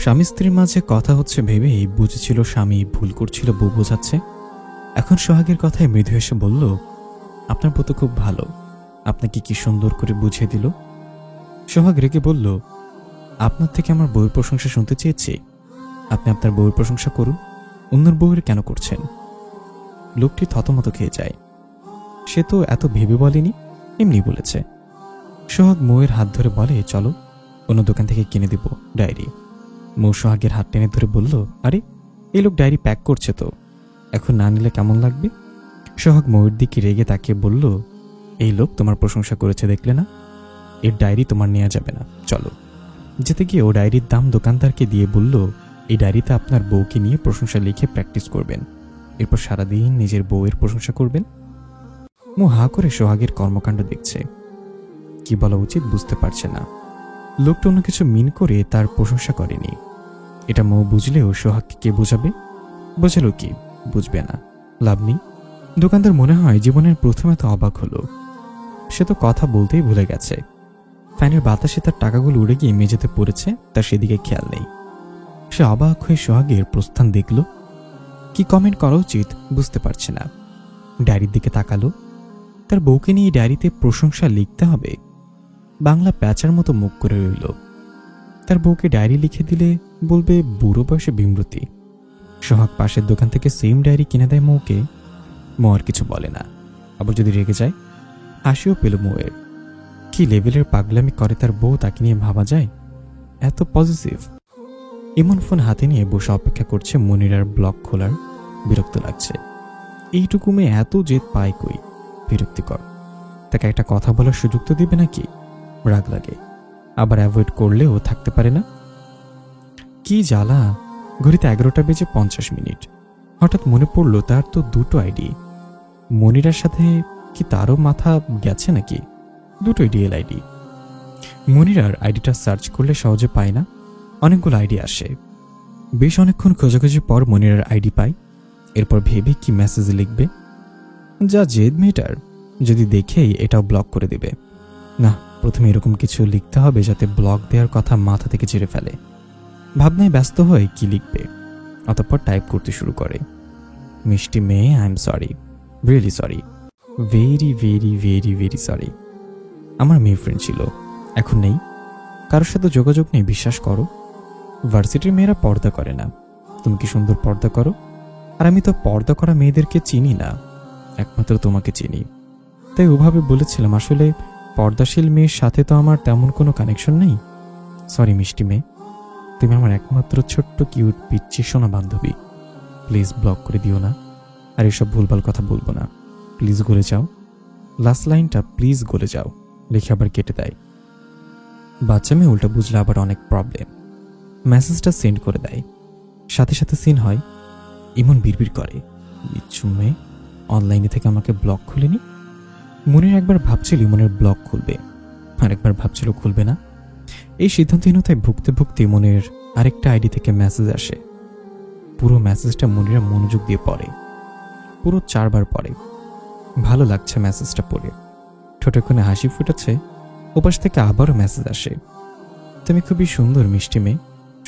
স্বামী স্ত্রীর মাঝে কথা হচ্ছে ভেবেই বুঝেছিল স্বামী ভুল করছিল, বউ বোঝাচ্ছে। এখন সোহাগের কথায় মৃদু এসে বলল, আপনার বউ তো খুব ভালো, আপনাকে কি সুন্দর করে বুঝিয়ে দিল। সোহাগ রেগে বলল, আপনার থেকে আমার বউয়ের প্রশংসা শুনতে চেয়েছি। আপনি আপনার বউয়ের প্রশংসা করুন, অন্যের বউয়ের কেন করছেন? লোকটি থতমত খেয়ে যায়। সে তো এত ভেবে বলেনি, এমনি বলেছে। সোহাগ মৌয়ের হাত ধরে বলে, চলো অন্য দোকান থেকে কিনে দিব ডায়েরি। মৌ সোহাগের হাত টেনে ধরে বলল, আরে এই লোক ডায়েরি প্যাক করছে তো, এখন না নিলে কেমন লাগবে? সোহাগ মৌয়ের দিকে রেগে তাকিয়ে বলল, এই লোক তোমার প্রশংসা করেছে দেখলে না, এর ডায়েরি তোমার নেওয়া যাবে না, চলো। যেতে গিয়ে ও ডায়েরির দাম দোকানদারকে দিয়ে বলল, এই ডায়েরিতে আপনার বউকে নিয়ে প্রশংসা লিখে প্র্যাকটিস করবেন, এরপর সারাদিন নিজের বউয়ের প্রশংসা করবেন। মৌ হা করে সোহাগের কর্মকাণ্ড দেখছে, কি বলা উচিত বুঝতে পারছে না। লোকটা অন্য কিছু মিন করে তার প্রশংসা করেনি, এটা মৌ বুঝলেও সোহাগকে কে বোঝাবে? বোঝালো কি, বুঝবে না, লাভ নেই। দোকানদার মনে হয় জীবনের প্রথমে তো অবাক হলো, সে তো কথা বলতেই ভুলে গেছে। ফ্যানের বাতাসে তার টাকাগুলো উড়ে গিয়ে মেঝেতে পড়েছে, তার সেদিকে খেয়াল নেই। সে অবাক হয়ে সোহাগের প্রস্থান দেখল, কি কমেন্ট করা উচিত বুঝতে পারছে না। ডায়েরির দিকে তাকালো, তার বউকে নিয়ে ডায়েরিতে প্রশংসা লিখতে হবে। বাংলা প্যাচার মতো মুখ করে রইল। তার বউকে ডায়েরি লিখে দিলে বলবে বুড়ো বয়সে বিমৃতি। সোহাগ পাশের দোকান থেকে সেম ডায়েরি কিনে দেয় মৌকে। মৌ আর কিছু বলে না, আবার যদি রেগে যায়। হাসিও পেল মৌয়ের। কি লেভেলের পাগলামি করে তার বউ, তাকে নিয়ে ভাবা যায়? এত পজিটিভ। ইমন ফোন হাতে নিয়ে বসে অপেক্ষা করছে মনিরার ব্লগ খোলার। বিরক্ত লাগছে, এইটুকু মেয়ে এত জেদ পায় কই? বিরক্তিকর। তাকে একটা কথা বলার সুযোগ তো দিবে নাকি? রাগ লাগে, আবার অ্যাভয়েড করলেও থাকতে পারে না। কি জ্বালা। ঘড়িতে 11টা বেজে 50 মিনিট। হঠাৎ মনে পড়ল তার তো দুটো আইডি। মনিরার সাথে কি তারও মাথা গেছে নাকি? দুটোই ডিএল আইডি। মনিরার আইডিটা সার্চ করলে সহজে পায় না, অনেকগুলো আইডি আসে। বেশ অনেকক্ষণ খোঁজাখুঁজির পর মনিরার আইডি পাই। এরপর ভেবে কি মেসেজ লিখবে। যা জেদ মেয়েটার, যদি দেখেই এটাও ব্লক করে দেবে। না, প্রথমে এরকম কিছু লিখতে হবে যাতে ব্লক দেওয়ার কথা মাথা থেকে ঝেড়ে ফেলে। ভাবনায় ব্যস্ত হয়ে কি লিখবে, অতঃপর টাইপ করতে শুরু করে, মিষ্টি মেয়ে, I am sorry, really sorry, very very very very sorry. আমার মেয়ে ফ্রেন্ড ছিল, এখন নেই, কারোর সাথে যোগাযোগ নেই, বিশ্বাস করো। ভার্সিটির মেয়েরা পর্দা করে না, তুমি কি সুন্দর পর্দা করো। আর আমি তো পর্দা করা মেয়েদেরকে চিনি না, একমাত্র তোমাকে চিনি। তাই ওভাবে বলেছিলাম, আসলে পর্দাশীল মেয়ের সাথে তো আমার তেমন কোনো কানেকশন নেই। সরি মিষ্টি মেয়ে, তুমি আমার একমাত্র ছোট্ট কিউট পিচ্চি সোনা বান্ধবী। প্লিজ ব্লক করে দিও না, আর এসব ভুলভাল কথা বলবো না, প্লিজ গলে যাও। লাস্ট লাইনটা প্লিজ গলে যাও লিখে আবার কেটে দেয়। বাচ্চা মেয়ে উল্টা বুঝলে আবার অনেক প্রবলেম। মেসেজটা সেন্ড করে দেয়, সাথে সাথে সিন হয়। ইমন বিড়বিড় করে, বিচ্ছু মেয়ে অনলাইনে থেকে আমাকে ব্লক খুলেনি। মনির একবার ভাবছিল ইমনের ব্লক খুলবে, আরেকবার ভাবছিল খুলবে না। এই সিদ্ধান্তহীনতায় ভুগতে ভুগতে মনের আরেকটা আইডি থেকে মেসেজ আসে। পুরো মেসেজটা মনিরা মনোযোগ দিয়ে পড়ে, পুরো 4 বার পড়ে। ভালো লাগছে মেসেজটা পড়ে, ঠোঁটে কোণে হাসি ফুটেছে। ওপাশ থেকে আবারও মেসেজ আসে, তুমি খুবই সুন্দর মিষ্টি মেয়ে,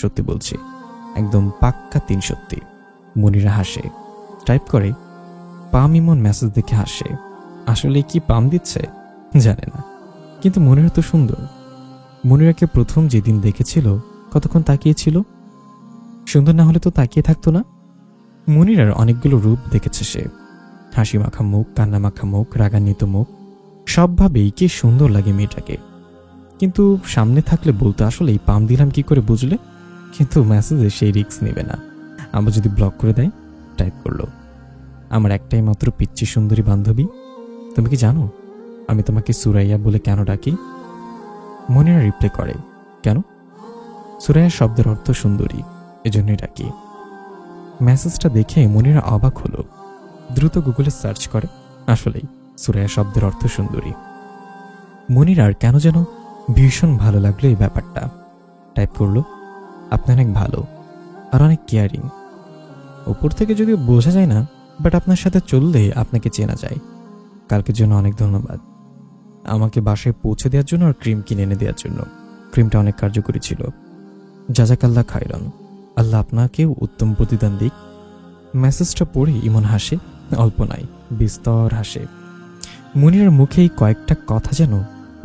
সত্যি বলছি, একদম পাক্কা 3 সত্যি। মনিরা হাসে, টাইপ করে পাম। ইমন মেসেজ দেখে হাসে, আসলে কি পাম দিচ্ছে জানে না, কিন্তু মনিরা তো সুন্দর। মনিরাকে প্রথম যেদিন দেখেছিল কতক্ষণ তাকিয়েছিল, সুন্দর না হলে তো তাকিয়ে থাকতো না। মনিরার অনেকগুলো রূপ দেখেছে সে, হাসি মাখা মুখ, কান্না মাখা মুখ, রাগান্বিত মুখ, সবভাবেই কি সুন্দর লাগে মেয়েটাকে। কিন্তু সামনে থাকলে বলতো আসলেই পাম দিলাম কি করে বুঝলে, কিন্তু মেসেজে সেই রিস্ক নেবে না। আবার যদি ব্লক করে দেয়, টাইপ করলো, আমার একটাই মাত্র পিচ্চি সুন্দরী বান্ধবী, তুমি কি জানো আমি তোমাকে সুরাইয়া বলে কেন ডাকি? মনিরা রিপ্লাই করে, কেন? সুরাইয়া শব্দের অর্থ সুন্দরী, এজন্যই ডাকি। মেসেজটা দেখে মনিরা অবাক হলো, দ্রুত গুগলে সার্চ করে, আসলেই সুরাইয়া শব্দের অর্থ সুন্দরী। মনিরার কেন যেন ভীষণ ভালো লাগলো এই ব্যাপারটা। টাইপ করলো, আপনি অনেক ভালো আর অনেক কেয়ারিং। উপর থেকে যদিও বোঝা যায় না, বাট আপনার সাথে চললে আপনাকে চেনা যায়। কালকের জন্য অনেক ধন্যবাদ, আমাকে বাসায় পৌঁছে দেওয়ার জন্য আর ক্রিম কিনে এনে দেওয়ার জন্য। ক্রিমটা অনেক কার্যকরী ছিল। জাজাকাল্লাহ খায়রান। আল্লাহ আপনাকেও উত্তম প্রতিদান দিক। মেসেজটা পড়ে ইমন হাসে, অল্প নয় বিস্তর হাসে। মুনিরার মুখে কয়েকটা কথা যেন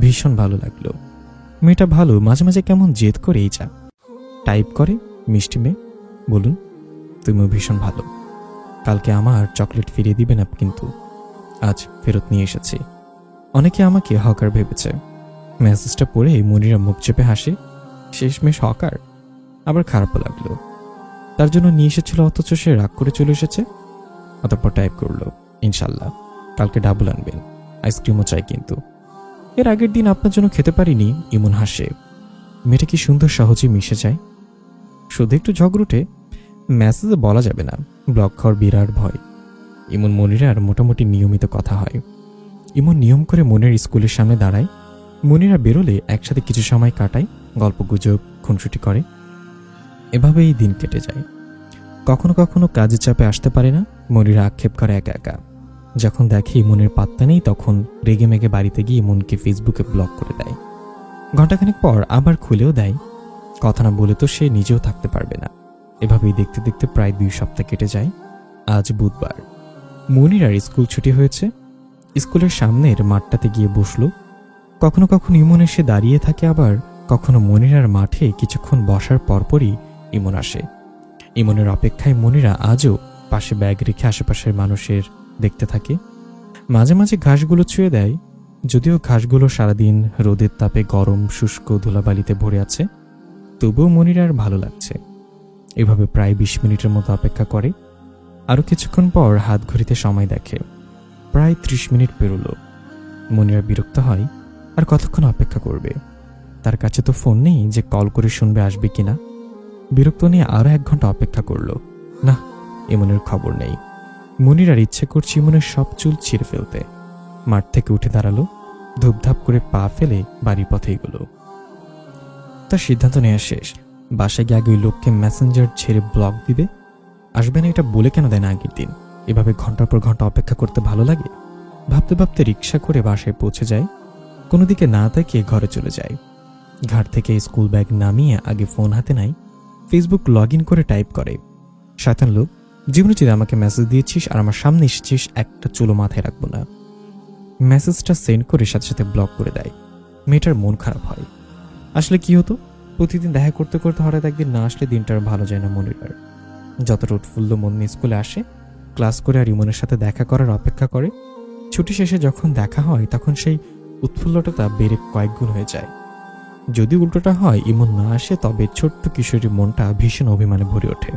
ভীষণ ভালো লাগলো। মেয়েটা ভালো, মাঝে মাঝে কেমন জেদ করেই যা। টাইপ করে, মিষ্টি মেয়ে, বলুন তুমিও ভীষণ ভালো। কালকে আমার চকলেট ফিরিয়ে দিবেন আপ, কিন্তু আজ ফেরত নিয়ে এসেছি। অনেকে আমাকে হকার ভেবেছে। মেসেজটা পড়ে মুনিরা মুখ চেপে হাসে। শেষমেশ হকার? আবার খারাপও লাগলো। তার জন্য নিয়ে এসেছিল অথচ সে রাগ করে চলে এসেছে। অতঃপর টাইপ করলো, ইনশাল্লাহ কালকে ডাবল আনবেন, আইসক্রিমও চাই কিন্তু। এর আগের দিন আপনার জন্য খেতে পারিনি। ইমন হাসে। মেয়েটা কি সুন্দর সহজে মিশে যায়। শুধু একটু ঝগড়ুটে, মেসেজে বলা যাবে না, ব্লক খাওয়ার বিরাট ভয়। ইমন মনিরার মোটামুটি নিয়মিত কথা হয়। ইমন নিয়ম করে মনের স্কুলের সামনে দাঁড়ায়। মনিরা বেরোলে একসাথে কিছু সময় কাটায়, গল্প গুজব খুনসুটি করে। এভাবেই দিন কেটে যায়। কখনো কখনো কাজের চাপে আসতে পারে না। মনিরা আক্ষেপ করে একা একা। যখন দেখে ইমনের পাত্তা নেই তখন রেগে মেগে বাড়িতে গিয়ে ইমনকে ফেসবুকে ব্লক করে দেয়। ঘণ্টাখানেক পর আবার খুলেও দেয়। কথা না বলে তো সে নিজেও থাকতে পারবে না। এভাবেই দেখতে দেখতে প্রায় 2 সপ্তাহ কেটে যায়। আজ বুধবার। মনিরার স্কুল ছুটি হয়েছে। স্কুলের সামনের মাঠটাতে গিয়ে বসল। কখনো কখনো ইমন এসে দাঁড়িয়ে থাকে, আবার কখনো মনিরার মাঠে কিছুক্ষণ বসার পরপরই ইমন আসে। ইমনের অপেক্ষায় মনিরা আজও পাশে ব্যাগ রেখে আশেপাশের মানুষের দেখতে থাকে। মাঝে মাঝে ঘাসগুলো ছুঁয়ে দেয়, যদিও ঘাসগুলো সারাদিন রোদের তাপে গরম শুষ্ক ধুলাবালিতে ভরে আছে। তবুও মনিরার ভালো লাগছে। এভাবে প্রায় 20 মিনিটের মতো অপেক্ষা করে। আরও কিছুক্ষণ পর হাত ঘড়িতে সময় দেখে, প্রায় 30 মিনিট পেরোলো। মনিরা বিরক্ত হয়। আর কতক্ষণ অপেক্ষা করবে? তার কাছে তো ফোন নেই যে কল করে শুনবে আসবে কিনা। বিরক্ত নিয়ে আরও 1 ঘন্টা অপেক্ষা করলো। না, ইমনের খবর নেই। মনিরার ইচ্ছে করছে ইমনের সব চুল ছিঁড়ে ফেলতে। মাঠ থেকে উঠে দাঁড়ালো, ধূপধাপ করে পা ফেলে বাড়ির পথে এগোলো। তার সিদ্ধান্ত নেওয়া শেষ। বাসায় গিয়ে আগে ওই লোককে মেসেঞ্জার ছেড়ে ব্লক দিবে। আসবে না এটা বলে কেন দেয় না আগের দিন? এভাবে ঘন্টার পর ঘন্টা অপেক্ষা করতে ভালো লাগে? ভাবতে ভাবতে রিক্সা করে বাসায় পৌঁছে যায়। কোনো দিকে না তাকিয়ে ঘরে চলে যায়। ঘাট থেকে স্কুল ব্যাগ নামিয়ে আগে ফোন হাতে নাই, ফেসবুক লগ ইন করে টাইপ করে, শয়তান লোক, জীবনে যদি আমাকে মেসেজ দিয়েছিস আর আমার সামনে এসেছিস, একটা চুলো মাথায় রাখবো না। মেসেজটা সেন্ড করে সাথে সাথে ব্লক করে দেয়। মেয়েটার মন খারাপ হয়। আসলে কি হতো, প্রতিদিন দেখা করতে করতে হঠাৎ একদিন না আসলে দিনটা আর ভালো যায় না মনিরার। যতটা উৎফুল্ল মন নিয়ে স্কুলে আসে, ক্লাস করে আর ইমনের সাথে দেখা করার অপেক্ষা করে। ছুটি শেষে যখন দেখা হয় তখন সেই উৎফুল্লতা বেড়ে কয়েক গুণ হয়ে যায়। যদি উল্টোটা হয়, ইমন না আসে, তবে ছোট্ট কিশোরীর মনটা ভীষণ অভিমানে ভরে ওঠে।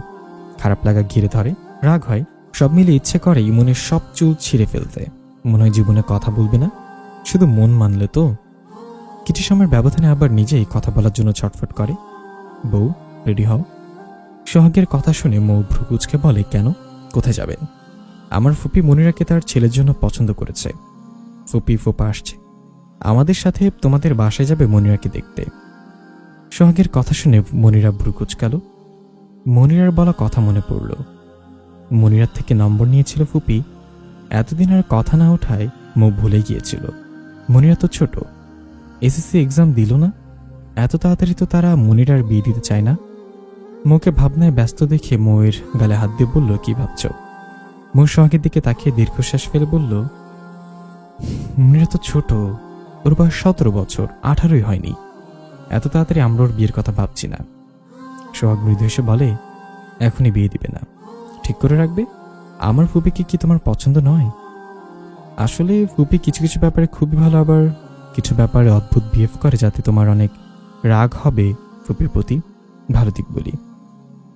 খারাপ লাগা ঘিরে ধরে, রাগ হয়, সব মিলে ইচ্ছে করে ইমনের সব চুল ছিঁড়ে ফেলতে। মনে হয় জীবনে কথা বলবে না, শুধু মন মানলে তো। কিছু সময়ের ব্যবধানে আবার নিজেই কথা বলার জন্য ছটফট করে। বউ, রেডি হও। সোহাগের কথা শুনে মৌ ভ্রু কুঁচকে বলে, কেন, কোথায় যাবেন? আমার ফুপি মনিরাকে তার ছেলের জন্য পছন্দ করেছে। ফুপি ফুপা আসছে, আমাদের সাথে তোমাদের বাসায় যাবে মনিরাকে দেখতে। সোহাগের কথা শুনে মনিরা ভ্রু কুঁচকাল। মনিরার বলা কথা মনে পড়ল। মনিরার থেকে নম্বর নিয়েছিল ফুপি। এতদিন আর কথা না ওঠায় মুখ ভুলে গিয়েছিল। মনিরা তো ছোট, এসএসসি এক্সাম দিল না। এত তাড়াতাড়ি তো তারা মনিরার বিয়ে দিতে চায় না। মৌকে ভাবনায় ব্যস্ত দেখে মৌয়ের গালে হাত দিয়ে বলল, কি ভাবছ? মৌ সোহাগের দিকে তাকিয়ে দীর্ঘশ্বাস ফেলে বলল, মনিরা তো ছোট, ওর বয়স 17 বছর, 18ই হয়নি। এত তাড়াতাড়ি আমরা ওর বিয়ের কথা ভাবছি না। সোহাগ মৃদু হেসে বলে, এখনই বিয়ে দিবে না, ঠিক করে রাখবে। আমার ফুপিকে কি তোমার পছন্দ নয়? আসলে ফুপি কিছু কিছু ব্যাপারে খুবই ভালো, আবার কিছু ব্যাপারে অদ্ভুত বিহেভ করে, যাতে তোমার অনেক রাগ হবে ফুপির প্রতি। ভালো দিক বলি,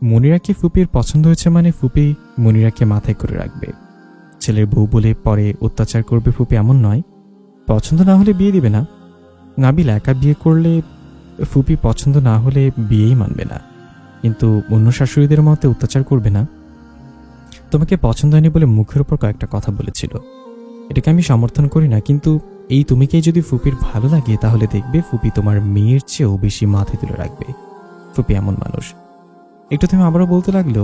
মনিরাকে ফুপির পছন্দ হয়েছে মানে ফুপি মনিরাকে মাথায় করে রাখবে। ছেলের বউ বলে পরে অত্যাচার করবে ফুপি এমন নয়। পছন্দ না হলে বিয়ে দিবে না। নাবিল একা বিয়ে করলে ফুপি পছন্দ না হলে বিয়েই মানবে না, কিন্তু অন্য শাশুড়িদের মতে অত্যাচার করবে না। তোমাকে পছন্দ হয়নি বলে মুখের উপর কয়েকটা কথা বলেছিল, এটাকে আমি সমর্থন করি না, কিন্তু এই তুমিকেই যদি ফুপির ভালো লাগে তাহলে দেখবে ফুপি তোমার মেয়ের চেয়েও বেশি মাথায় তুলে রাখবে। ফুপি এমন মানুষ। একটু তুমি আবারও বলতে লাগলো,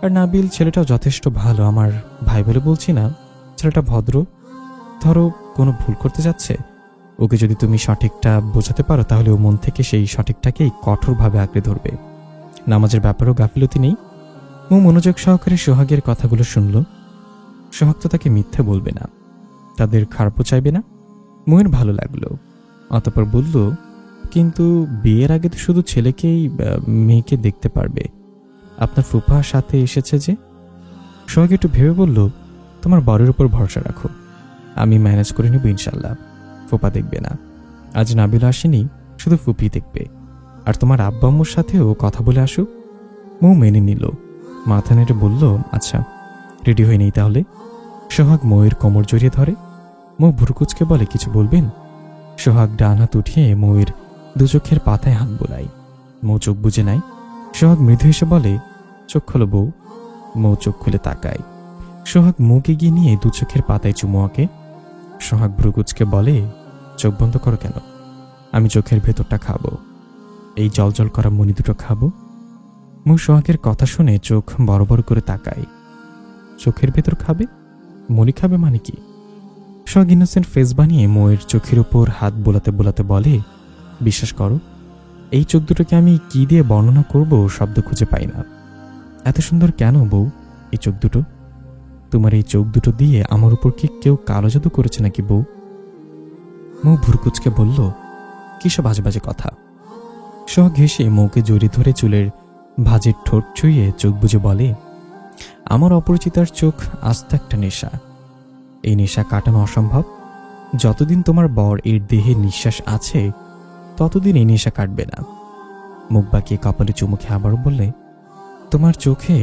আর নাবিল ছেলেটাও যথেষ্ট ভালো, আমার ভাই বলে বলছি না, ছেলেটা ভদ্র। ধরো কোনো ভুল করতে যাচ্ছে, ওকে যদি তুমি সঠিকটা বোঝাতে পারো তাহলে ও মন থেকে সেই সঠিকটাকেই কঠোরভাবে আঁকড়ে ধরবে। নামাজের ব্যাপারেও গাফিলতি নেই। মৌ মনোযোগ সহকারে সোহাগের কথাগুলো শুনল। সোহাগ তো তাকে মিথ্যে বলবে না, তাদের খারাপও চাইবে না। মৌয়ের ভালো লাগলো। অতঃপর বলল, কিন্তু বিয়ের আগে তো শুধু ছেলেকেই মেয়েকে দেখতে পারবে, আপনার ফুফা সাথে এসেছে যে। সোহাগ একটু ভেবে বলল, তোমার বরের উপর ভরসা রাখো, আমি ম্যানেজ করে নেব ইনশাল্লাহ। ফুপা দেখবে না, আজ নাবিল আসেনি, শুধু ফুপি দেখবে। আর তোমার আব্বা আম্মুর সাথেও কথা বলে আসুক। মৌ মেনে নিল, মাথা নেড়ে বলল, আচ্ছা রেডি হয়ে নেই তাহলে। সোহাগ মৌয়ের কোমর জড়িয়ে ধরে। মৌ ভুরুকুচকে বলে, কিছু বলবেন? সোহাগ ডান হাত উঠিয়ে মৌয়ের দু চোখের পাতায় হাত বোলায়। মৌ চোখ বুজে নেয়। সোহাগ মৃদু হেসে বলে, চোখ খোলো বউ। মৌ চোখ খুলে তাকায়। সোহাগ মুখ এগিয়ে নিয়ে দু চোখের পাতায় চুমু আঁকে। সোহাগ ভ্রুকুচকে বলে, চোখ বন্ধ করো কেন? আমি চোখের ভেতরটা খাবো, এই জল করা মনি দুটো খাবো। মৌ সোহাগের কথা শুনে চোখ বড় বড় করে তাকায়। চোখের ভেতর খাবে? মনি খাবে মানে কি? সোহাগ ইনোসেন্ট ফেস বানিয়ে মৌয়ের চোখের উপর হাত বোলাতে বোলাতে বলে, বিশ্বাস করো, এই চোখ দুটোকে আমি কি দিয়ে বর্ণনা করব শব্দ খুঁজে পাই না। এত সুন্দর কেন বউ এই চোখ দুটো? তোমার এই চোখ দুটো দিয়ে আমার উপর কি কেউ কালো জাদু করেছে নাকি বউ? মৌ ভুরকুচকে বলল, কিসব বাজে বাজে কথা। সোহাগ হেসে মৌকে জড়িয়ে ধরে চুলের ভাঁজের ঠোঁট ছুঁয়ে চোখ বুজে বলে, আমার অপরিচিতার চোখ আস্ত একটা নেশা। এই নেশা কাটানো অসম্ভব। যতদিন তোমার বর এর দেহে নিঃশ্বাস আছে ততদিন এই নেশা কাটবে না। মুখ বাঁকিয়ে কপালে চুমু খেয়ে আবারও বললে, তোমার চোখে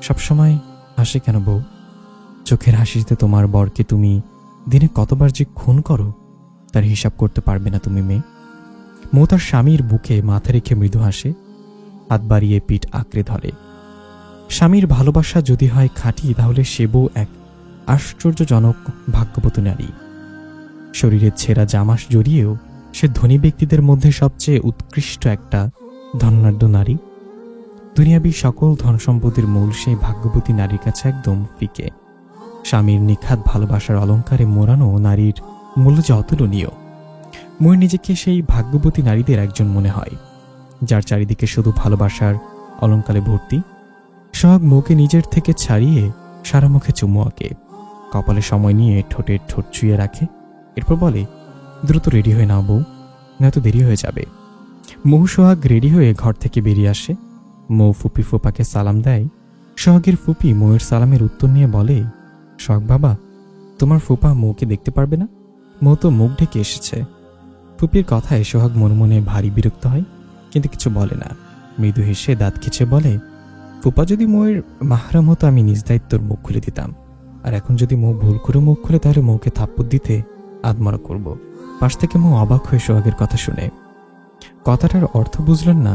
সবসময় হাসে কেন বউ? চোখের হাসিতে তোমার বরকে তুমি দিনে কতবার যে খুন করো তার হিসাব করতে পারবে না তুমি মেয়ে। মৌ তার স্বামীর বুকে মাথা রেখে মৃদু হাসে, হাত বাড়িয়ে পিঠ আঁকড়ে ধরে। স্বামীর ভালোবাসা যদি হয় খাঁটি, তাহলে সে বউ এক আশ্চর্যজনক ভাগ্যবতী নারী। শরীরের ছেঁড়া জামাস জড়িয়েও সে ধনী ব্যক্তিদের মধ্যে সবচেয়ে উৎকৃষ্ট একটা ধনাঢ্য নারী। দুনিয়াবী সকল ধন সম্পদের মূল সেই ভাগ্যবতী নারীর কাছে একদম ফিকে। স্বামীর নিখাত ভালোবাসার অলঙ্কারে মোড়ানো নারীর মূল্য যে অতুলনীয়। মৌর নিজেকে সেই ভাগ্যবতী নারীদের একজন মনে হয়, যার চারিদিকে শুধু ভালোবাসার অলঙ্কারে ভর্তি। সোহাগ মৌকে নিজের থেকে ছাড়িয়ে সারা মুখে চুমু আঁকে, কপালে সময় নিয়ে ঠোঁটের ঠোঁট ছুঁয়ে রাখে। এরপর বলে, দ্রুত রেডি হয়ে নাও বউ, নয়তো দেরি হয়ে যাবে। মৌ সোহাগ রেডি হয়ে ঘর থেকে বেরিয়ে আসে। মৌ ফুপি ফুপাকে সালাম দেয়। সোহাগের ফুপি মৌয়ের সালামের উত্তর নিয়ে বলে, সোহাগ বাবা, তোমার ফুপা মৌকে দেখতে পারবে না, মৌ তো মুখ ঢেকে এসেছে। ফুপির কথায় সোহাগ মনে মনে ভারী বিরক্ত হয়, কিন্তু কিছু বলে না। মৃদু হেসে দাঁত খিচে বলে, ফুপা যদি মৌয়ের মাহরাম হতো আমি নিজ দায়িত্বর মুখ খুলে দিতাম, আর এখন যদি মৌ ভুল করে মুখ খুলে তাহলে মৌকে থাপ্পড় দিতে আদমরা করব। পাশ থেকে মৌ অবাক হয়ে সোহাগের কথা শুনে। কথাটার অর্থ বুঝলেন না।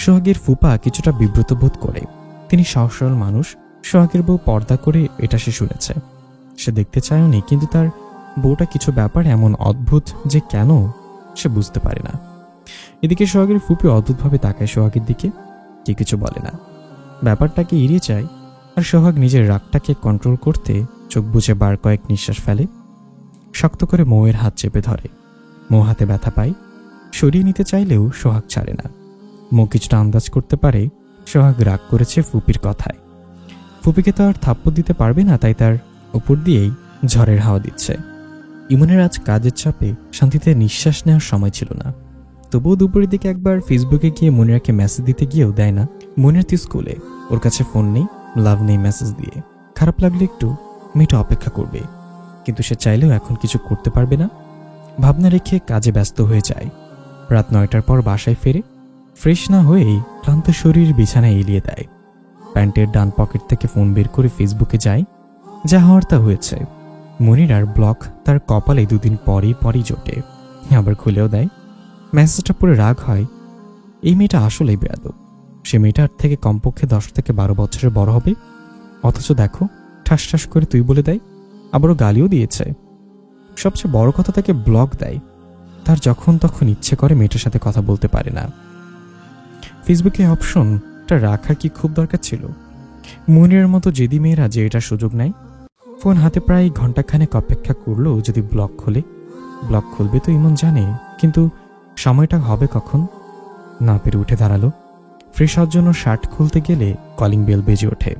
সোহাগের ফুপা কিছুটা বিব্রত বোধ করে। তিনি সহজ সরল মানুষ। সোহাগের বউ পর্দা করে এটা সে শুনেছে, সে দেখতে চায়নি, কিন্তু তার বউটা কিছু ব্যাপার এমন অদ্ভুত যে কেন সে বুঝতে পারে না। এদিকে সোহাগের ফুপি অদ্ভুতভাবে তাকায় সোহাগের দিকে, কে কিছু বলে না, ব্যাপারটাকে এড়িয়ে যায়। আর সোহাগ নিজের রাগটাকে কন্ট্রোল করতে চোখ বুজে বার কয়েক নিঃশ্বাস ফেলে। শক্ত করে মৌয়ের হাত চেপে ধরে। মৌ হাতে ব্যথা পায়, সরিয়ে নিতে চাইলেও সোহাগ ছাড়ে না। মৌ কিছুটা আন্দাজ করতে পারে সোহাগ রাগ করেছে ফুপির কথায়। ফুপিকে তো আর থাপ্পড় দিতে পারবে না, তাই তার উপর দিয়েই ঝড়ের হাওয়া দিচ্ছে। ইমনের আজ কাজের চাপে শান্তিতে নিঃশ্বাস নেওয়ার সময় ছিল না। তবুও দুপুরের দিকে একবার ফেসবুকে গিয়ে মনিরাকে মেসেজ দিতে গিয়েও দেয় না। মনিরা তো স্কুলে, ওর কাছে ফোন নেই, লাভ নেই মেসেজ দিয়ে। খারাপ লাগলে একটু মেয়েটা অপেক্ষা করবে, কিন্তু সে চাইলেও এখন কিছু করতে পারবে না। ভাবনা রেখে কাজে ব্যস্ত হয়ে যায়। রাত 9টার পর বাসায় ফেরে। ফ্রেশ না হয়েই ক্লান্ত শরীর বিছানায় এলিয়ে দেয়। প্যান্টের ডান পকেট থেকে ফোন বের করে ফেসবুকে যায়। যা হওয়ার তা হয়েছে। মনিরার ব্লক তার কপালে দুদিন পরই জোটে, আবার খুলেও দেয়। মেসেজটা পড়ে রাগ হয়, এই মেয়েটা আসলেই বেয়াদব। সে মেয়েটার থেকে কমপক্ষে 10 থেকে 12 বছরের বড় হবে, অথচ দেখো ঠাস ঠাস করে তুই বলে দেয়, আবারও গালিও দিয়েছে। সবচেয়ে বড় কথা, তাকে ব্লক দেয়। তার যখন তখন ইচ্ছে করে মেয়েটার সাথে কথা বলতে পারে না। ফেসবুকে অপশনটা রাখার কি খুব দরকার ছিল? মনিরের মতো জেদি মেয়েরা যে এটা সুযোগ নেয়। ফোন হাতে প্রায় ঘন্টাখানেক অপেক্ষা করলো যদি ব্লক খোলে। ব্লক খুলবে তো ইমন জানে, কিন্তু সময়টা হবে কখন? না পেরে উঠে দাঁড়ালো। ফ্রেশ হওয়ার জন্য শার্ট খুলতে গেলে কলিং বেল বেজে ওঠে।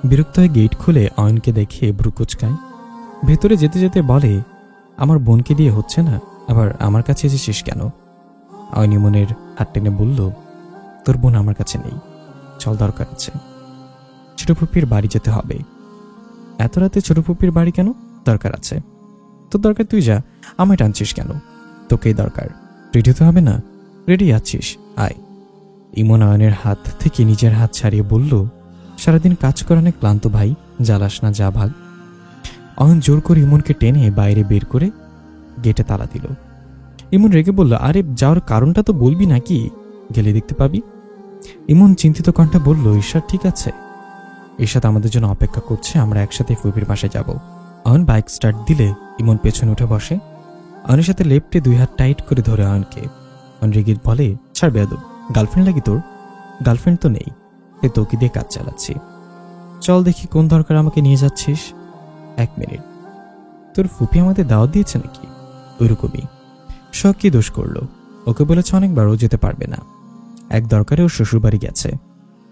বিরক্ত হয়ে গেট খুলে অয়নকে দেখে ভ্রু কুচকায়। ভেতরে যেতে যেতে বলে, আমার বোনকে দিয়ে হচ্ছে না, আবার আমার কাছে এসেছিস কেন? অয়ন ইমনের হাত টেনে বলল, তোর বোন আমার কাছে নেই, চল, দরকার আছে। ছোট ফুপির বাড়ি যেতে হবে। এত রাতে ছোট ফুপির বাড়ি কেন? দরকার আছে। তোর দরকার তুই যা, আমায় টানছিস কেন? তোকেই দরকার। রেডি হতে হবে না? রেডি আছিস, আয়। ইমন অয়নের হাত থেকে নিজের হাত ছাড়িয়ে বলল, সারাদিন কাজ করে অনেক ক্লান্ত ভাই, জ্বালাস না, যা ভাগ। অয়ন জোর করে ইমনকে টেনে বাইরে বের করে গেটে তালা দিল। ইমন রেগে বলল, আরে যাওয়ার কারণটা তো বলবি নাকি? গেলে দেখতে পাবি। ইমন চিন্তিত কণ্ঠে বলল, ঈশাদ ঠিক আছে? ঈশাদ আমাদের জন্য অপেক্ষা করছে, আমরা একসাথে ফুপির বাসায় যাব। অয়ন বাইক স্টার্ট দিলে ইমন পেছনে উঠে বসে। অয়নের সাথে লেপ্টে 2 হাত টাইট করে ধরে অয়নকে। অয়ন রেগে বলে, ছাড় বেয়াদব, গার্লফ্রেন্ড লাগি তোর? গার্লফ্রেন্ড তো নেই, তোকে দিয়ে কাজ চালাচ্ছি। চল দেখি কোন দরকার আমাকে নিয়ে যাচ্ছিস। 1 মিনিট, তোর ফুপি আমাদের দাওয়াত দিয়েছে নাকি? ওইরকমই। শখ কি দোষ করলো? ওকে বলেছে অনেকবার ও যেতে পারবে না, এক দরকারে ওর শ্বশুরবাড়ি গেছে।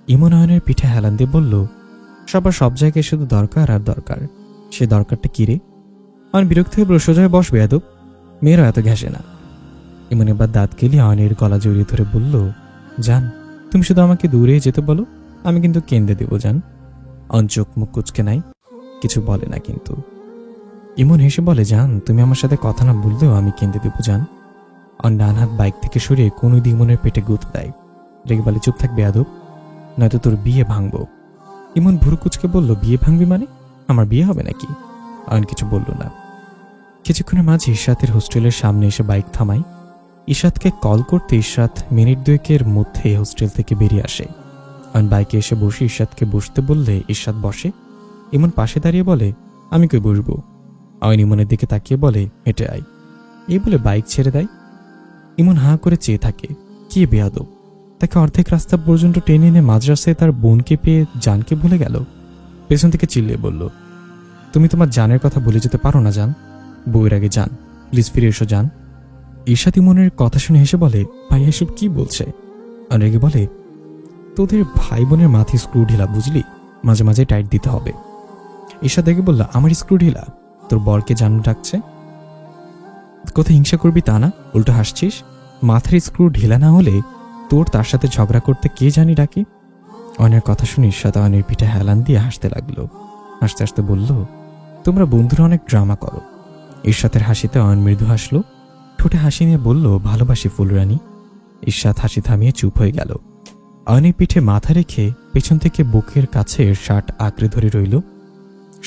ইমন অয়নের পিঠে হেলান দিয়ে বলল, সবার সব জায়গায় শুধু দরকার আর দরকার, সে দরকারটা কি রে? অয়ন বিরক্ত হয়ে বলল, সোজা বস বেয়াদব, মেয়েরা এত ঘেঁষে না। ইমন এবার দাঁত কেলিয়ে অয়নের গলা জড়িয়ে ধরে বলল, জান, তুমি শুধু আমাকে দূরে যেতে বলো, আমি কিন্তু কেন্দ্রে দেবো জান। অয়ন চোখ মুখ কুচকে নাই, কিছু বলে না কিন্তু। ইমন হেসে বলে, জান, তুমি আমার সাথে কথা না বললেও আমি কেন্দ্রে দেবো জান। অয়ন ডান হাত বাইক থেকে সরিয়ে কোনো দিয়ে ইমনের পেটে গুঁত দেয়। রেগে বলে, চুপ থাক বেয়াদব, নয়তো তোর বিয়ে ভাঙবো। ইমন ভুরু কুচকে বলল, বিয়ে ভাঙবি মানে? আমার বিয়ে হবে নাকি? অয়ন কিছু বলল না। কিছুক্ষণের মাঝে ইশরাতের হোস্টেলের সামনে এসে বাইক থামায়। ইশরাতকে কল করতে ইশরাত মিনিট 2 মধ্যে হোস্টেল থেকে বেরিয়ে আসে। অয়ন বাইকে এসে বসে ইশরাতকে বসতে বললে ইশরাত বসে। ইমন পাশে দাঁড়িয়ে বলে, আমি কই বসবো? অয়ন ইমনের দিকে তাকিয়ে বলে, হেঁটে আয়। এই বলে বাইক ছেড়ে দেয়। ইমন হাঁ করে চেয়ে থাকে, কি বেয়াদব, তাকে অর্ধেক রাস্তা পর্যন্ত টেনে এনে মাদ্রাসায় তার বোনকে পেয়ে জানকে ভুলে গেল। পেছন থেকে চিল্লিয়ে বলল, তুমি তোমার জানের কথা ভুলে যেতে পারো না জান? বউয়ের আগে যান, প্লিজ ফিরে এসো জান। ঈশাত ইমনের কথা শুনে হেসে বলে, ভাই এসব কি বলছে? আর রেগে বলে, তোদের ভাই বোনের মাথায় স্ক্রু ঢিলা, বুঝলি, মাঝে মাঝে টাইট দিতে হবে। ঈশাত দেখে বলল, আমার স্ক্রু ঢিলা? তোর বরকে জানু ডাকছে, কোথায় হিংসা করবি তা না, উল্টো হাসছিস। মাথার স্ক্রু ঢিলা না হলে তোর তার সাথে ঝগড়া করতে কে জানি ডাকে। অয়নের কথা শুনে ঈশাত অয়নের পিঠে হেলান দিয়ে হাসতে লাগলো। হাসতে হাসতে বলল, তোমরা বন্ধুরা অনেক ড্রামা করো। ঈশাতের হাসিতে অয়ন মৃদু হাসলো, ঠোঁটে হাসি নিয়ে বলল, ভালোবাসি ফুলরানী। ঈশাত হাসি থামিয়ে চুপ হয়ে গেল। অয়নের পিঠে মাথা রেখে পেছন থেকে বুকের কাছে শার্ট আঁকড়ে ধরে রইল।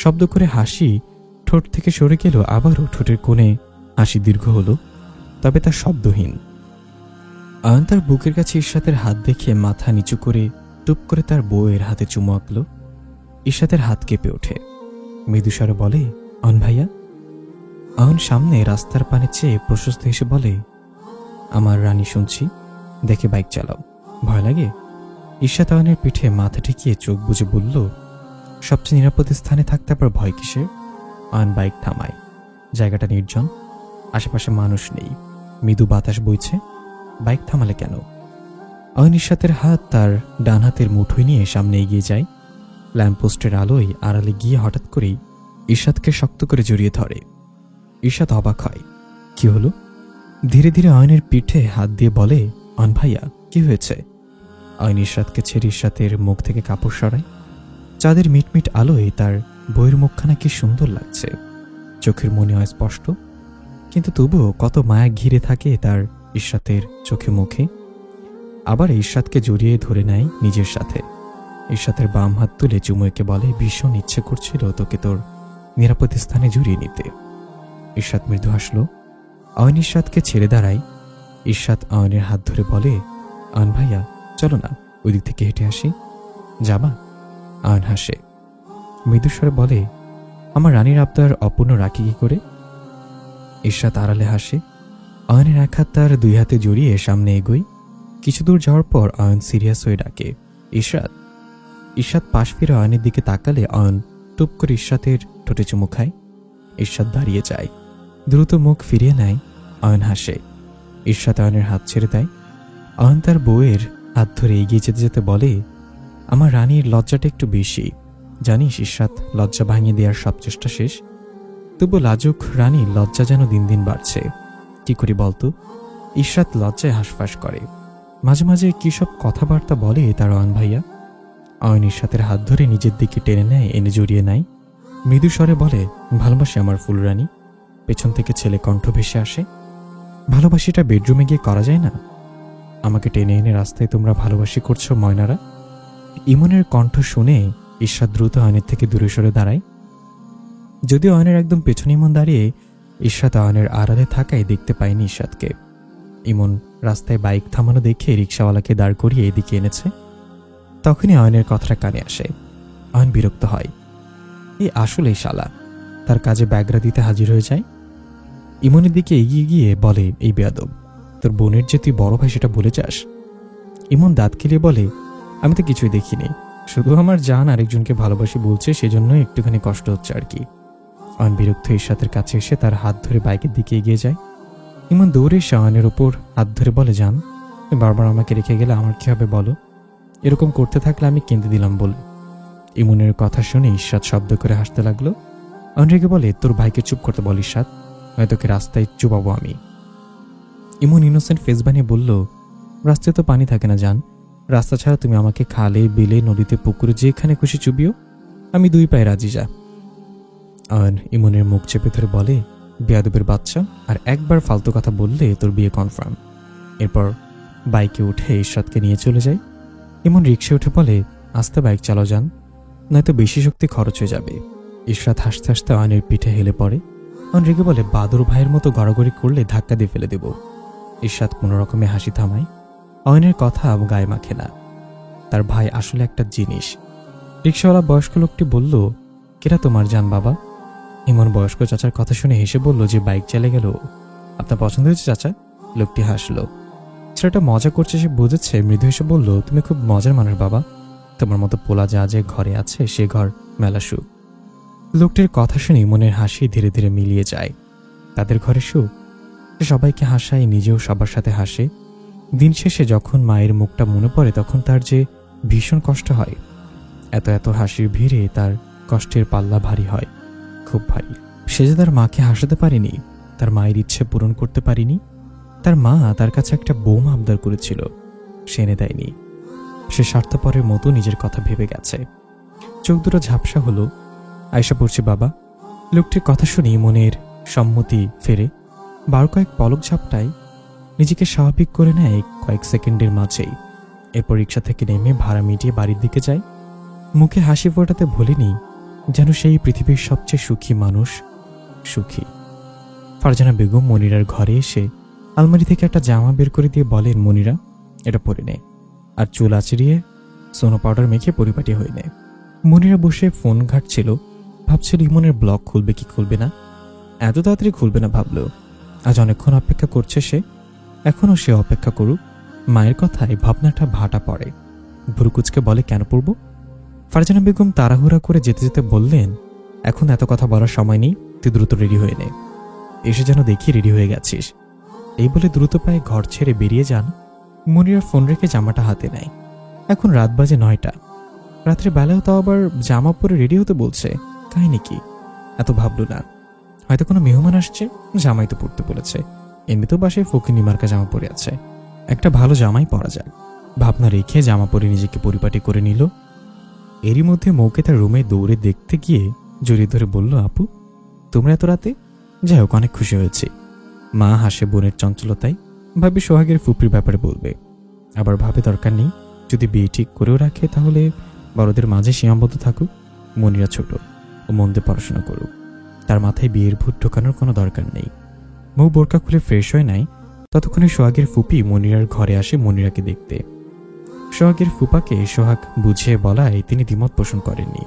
শব্দ করে হাসি ঠোঁট থেকে সরে গেল, আবারও ঠোঁটের কোণে হাসি দীর্ঘ হলো, তবে তা শব্দহীন। অয়ন তার বুকের কাছে ঈশাতের হাত দেখে মাথা নিচু করে টুপ করে তার বউয়ের হাতে চুমু আঁকল। ঈশাতের হাত কেঁপে ওঠে। মৃদুস্বরে বলে, অয়ন ভাইয়া। অয়ন সামনে রাস্তার পানে চেয়ে প্রশস্ত হেসে বলে, আমার রানী শুনছি, দেখে বাইক চালাও, ভয় লাগে? ঈশাত অয়নের পিঠে মাথা ঠেকিয়ে চোখ বুজে বলল, সবচেয়ে নিরাপদ স্থানে থাকতে আবার ভয় কিসের? অয়ন বাইক থামায়। জায়গাটা নির্জন, আশেপাশে মানুষ নেই, মৃদু বাতাস বইছে। বাইক থামালে কেন? অয়ন ঈশাতের হাত তার ডান হাতের মুঠোয় নিয়ে সামনে এগিয়ে যায়। ল্যাম্পপোস্টের আলোয় আড়ালে গিয়ে হঠাৎ করেই ঈশাতকে শক্ত করে জড়িয়ে ধরে। ঈশাত অবাক হয়, কি হলো? ধীরে ধীরে অয়নের পিঠে হাত দিয়ে বলে, অয়ন ভাইয়া, কি হয়েছে? অয়ন ঈশাতকে ছেড়ে ঈশাতের মুখ থেকে কাপড় সরায়। চাঁদের মিটমিট আলোয় তার বইয়ের মুখখানা কি সুন্দর লাগছে। চোখের মনে হয় স্পষ্ট, কিন্তু তবুও কত মায়া ঘিরে থাকে তার ঈশাতের চোখে মুখে। আবার ঈশাতকে জড়িয়ে ধরে নেয় নিজের সাথে। ঈশাতের বাম হাত তুলে চুমুকে বলে, ভীষণ ইচ্ছে করছিল তোকে তোর নিরাপদ স্থানে জড়িয়ে নিতে। ঈশাত মৃদু হাসল। অয়ন ঈশাতকে ছেড়ে দাঁড়ায়। ঈশাত অয়নের হাত ধরে বলে, অয়ন ভাইয়া, চলো না, ওই দিক থেকে হেঁটে আসি, যাবা? অয়ন হাসে, মৃদুস্বরে বলে, আমার রানীর আবদার অপূর্ণ রাখি কি করে? ঈশাত আড়ালে হাসে। অয়নের এক হাত তার 2 হাতে জড়িয়ে সামনে এগোয়। কিছু দূর যাওয়ার পর অয়ন সিরিয়াস হয়ে ডাকে, ঈশাত। ঈশাত পাশ ফিরে অয়নের দিকে তাকালে অয়ন টুপ করে ঈশাতের ঠোঁটে চুমু খায়। ঈশাত দাঁড়িয়ে যায়, দ্রুত মুখ ফিরিয়ে নেয়। অয়ন হাসে। ঈশাত অয়নের হাত ছেড়ে দেয়। অয়ন তার বউয়ের হাত ধরে এগিয়ে যেতে যেতে বলে, আমার রানীর লজ্জাটা একটু বেশি। জানিস ইশরাত, লজ্জা ভাঙিয়ে দেওয়ার সব চেষ্টা শেষ, তবু লাজুক রানীর লজ্জা যেন দিন দিন বাড়ছে। কি করি বলতো? ইশরাত লজ্জায় হাঁসফাঁস করে। মাঝে মাঝে কী সব কথাবার্তা বলে তার অয়ন ভাইয়া। অয়ন ইশরাতের হাত ধরে নিজের দিকে টেনে নেয়, এনে জড়িয়ে নেয়। মৃদু স্বরে বলে, ভালোবাসি আমার ফুলরানী। পেছন থেকে ছেলে কণ্ঠ ভেসে আসে, ভালোবাসিটা বেডরুমে গিয়ে করা যায় না? আমাকে টেনে এনে রাস্তায় তোমরা ভালোবাসি করছো ময়নারা। ইমনের কণ্ঠ শুনে ইশরাত দ্রুত অয়নের থেকে দূরে সরে দাঁড়ায়। যদিও অয়নের একদম পেছনে ইমন দাঁড়িয়ে, ইশরাত অয়নের আড়ালে থাকায় দেখতে পায়নি ইশরাতকে। ইমন রাস্তায় বাইক থামানো দেখে রিক্সাওয়ালাকে দাঁড় করিয়ে এদিকে এনেছে। তখনই অয়নের কথাটা কানে আসে। অয়ন বিরক্ত হয়। এই আসলেই শালা, তার কাজে ব্যাগরা দিতে হাজির হয়ে যায়। ইমনের দিকে এগিয়ে গিয়ে বলে, এই বেয়াদব, তোর বোনের যে তুই বড় ভাই সেটা ভুলে যাস? ইমন দাঁত খেলিয়ে বলে, আমি তো কিছুই দেখিনি, শুধু আমার জান আরেকজনকে ভালোবাসি বলছে, সেজন্য একটুখানি কষ্ট হচ্ছে আর কি। অয়ন বিরক্ত ইশরাতের কাছে এসে তার হাত ধরে বাইকের দিকে এগিয়ে যায়। ইমন দৌড়ে এসে অয়নের ওপর হাত ধরে বলে, জান, তুমি বারবার আমাকে রেখে গেলে আমার কি হবে বলো? এরকম করতে থাকলে আমি কেঁদে দিলাম বলে। ইমনের কথা শুনে ইশরাত শব্দ করে হাসতে লাগলো। অয়ন রেগে বলে, তোর ভাইকে চুপ করতে বল ইশরাত, নয় তোকে রাস্তায় চুপাবো আমি। ইমন ইনোসেন্ট ফেস বানিয়ে বলল, রাস্তায় তো পানি থাকে না জান, রাস্তা ছাড়া তুমি আমাকে খালে বিলে নদীতে পুকুরে যেখানে খুশি চুবিও, আমি 2 পায়ে রাজি। যা। অয়ন ইমনের মুখ চেপে ধরে বলে, বেয়াদবের বাচ্চা, আর একবার ফালতু কথা বললে তোর বিয়ে কনফার্ম। এরপর বাইকে উঠে ইশরাতকে নিয়ে চলে যায়। ইমন রিক্সা উঠে বলে, আস্তে বাইক চালাও যান, নয়তো বেশি শক্তি খরচ হয়ে যাবে। ইশরাত হাসতে হাসতে অয়নের পিঠে হেলে পড়ে। অয়ন রেগে বলে, বাদর ভাইয়ের মতো গড়াগড়ি করলে ধাক্কা দিয়ে ফেলে দেব। ইশরাত কোনো রকমে হাসি থামায়। অয়নের কথা গায়ে মাখে না, তার ভাই আসলে একটা জিনিস। রিক্সাওয়ালা বয়স্ক লোকটি বলল, কেরা তোমার জান বাবা? ইমন বয়স্ক চাচার কথা শুনে হেসে বলল, যে বাইক চালে গেল। আপনার পছন্দ হয়েছে চাচা? লোকটি হাসলো। ছেলেটা মজা করছে সে বুঝেছে, মৃদু হেসে বলল, তুমি খুব মজার মানুষ বাবা, তোমার মতো পোলা যা যে ঘরে আছে সে ঘর মেলা সুখ। লোকটির কথা শুনে ইমনের হাসি ধীরে ধীরে মিলিয়ে যায়। তাদের ঘরে সুখ, সে সবাইকে হাসায়, নিজেও সবার সাথে হাসে। দিন শেষে যখন মায়ের মুখটা মনে পড়ে তখন তার যে ভীষণ কষ্ট হয়। এত এত হাসির ভিড়ে তার কষ্টের পাল্লা ভারী হয়, খুব ভারী। সে যে তার মাকে হাসাতে পারেনি, তার মায়ের ইচ্ছে পূরণ করতে পারেনি। তার মা তার কাছে একটা বৌমা আবদার করেছিল, সে এনে দেয়নি। সে স্বার্থপরের মতো নিজের কথা ভেবে গেছে। চোখ দুটো ঝাপসা হলো। আয়সা পড়ছে বাবা। লোকটির কথা শুনি মনের সম্মতি ফেরে। 12 কয়েক পলক ঝাপটায় নিজেকে স্বাভাবিক করে নেয় কয়েক সেকেন্ডের মাঝেই। এরপর রিক্সা থেকে নেমে ভাড়া মিটিয়ে বাড়ির দিকে যায়। মুখে হাসি ফোটাতে ভুলিনি, যেন সেই পৃথিবীর সবচেয়ে সুখী মানুষ, সুখী। ফারজানা বেগম মনিরার ঘরে এসে আলমারি থেকে একটা জামা বের করে দিয়ে বলেন, মনিরা, এটা পরে নে, আর চুল আঁচড়িয়ে সোনো পাউডার মেখে পরিপাটি হয়ে নে। মনিরা বসে ফোন ঘাটছিল, ভাবছিল ইমনের ব্লগ খুলবে কি খুলবে না। এত তাড়াতাড়ি খুলবে না ভাবলো। আজ অনেকক্ষণ অপেক্ষা করছে সে, এখনও সে অপেক্ষা করুক। মায়ের কথায় ভাবনাটা ভাটা পড়ে। ভুরুকুচকে বলে, কেন পড়ব? ফারজানা বেগম তাড়াহুড়া করে যেতে যেতে বললেন, এখন এত কথা বলার সময় নেই, তুই দ্রুত রেডি হয়ে নে। এসে যেন দেখি রেডি হয়ে গেছিস। এই বলে দ্রুত পায়ে ঘর ছেড়ে বেরিয়ে যান। মনিরা ফোন রেখে জামাটা হাতে নেয়। এখন রাত বাজে 9টা। রাত্রে বেলাও তাও আবার জামা পরে রেডি হতে বলছে, কাহিনী কি? এত ভাবল না, হয়তো কোনো মেহমান আসছে, জামাই তো পরতে বলেছে। এমনিতেও বাসায় ফকিনি মার্কা জামা পরে আছে, একটা ভালো জামাই পরা যায়। ভাবনা রেখে জামা পরে নিজেকে পরিপাটি করে নিল। এরই মধ্যে মৌকে তার রুমে দৌড়ে দেখতে গিয়ে জড়িয়ে ধরে বলল, আপু তোমরা এত রাতে? যাই হোক, অনেক খুশি হয়েছি। মা হাসে বোনের চঞ্চলতায়, ভাবি সোহাগের ফুপির ব্যাপারে বলবে। আবার ভাবে দরকার নেই, যদি বিয়ে ঠিক করেও রাখে তাহলে বড়দের মাঝে সীমাবদ্ধ থাকুক। মনিরা ছোট, ও মন দিয়ে পড়াশোনা করুক, তার মাথায় বিয়ের ভূত ঢোকানোর কোনো দরকার নেই। মৌ বোরকা খুলে ফ্রেশ হয়ে নেয়। ততক্ষণে সোহাগের ফুপি মনিরার ঘরে আসে মনিরাকে দেখতে। সোহাগের ফুপাকে সোহাগ বুঝিয়ে বলায় তিনি দ্বিমত পোষণ করেননি,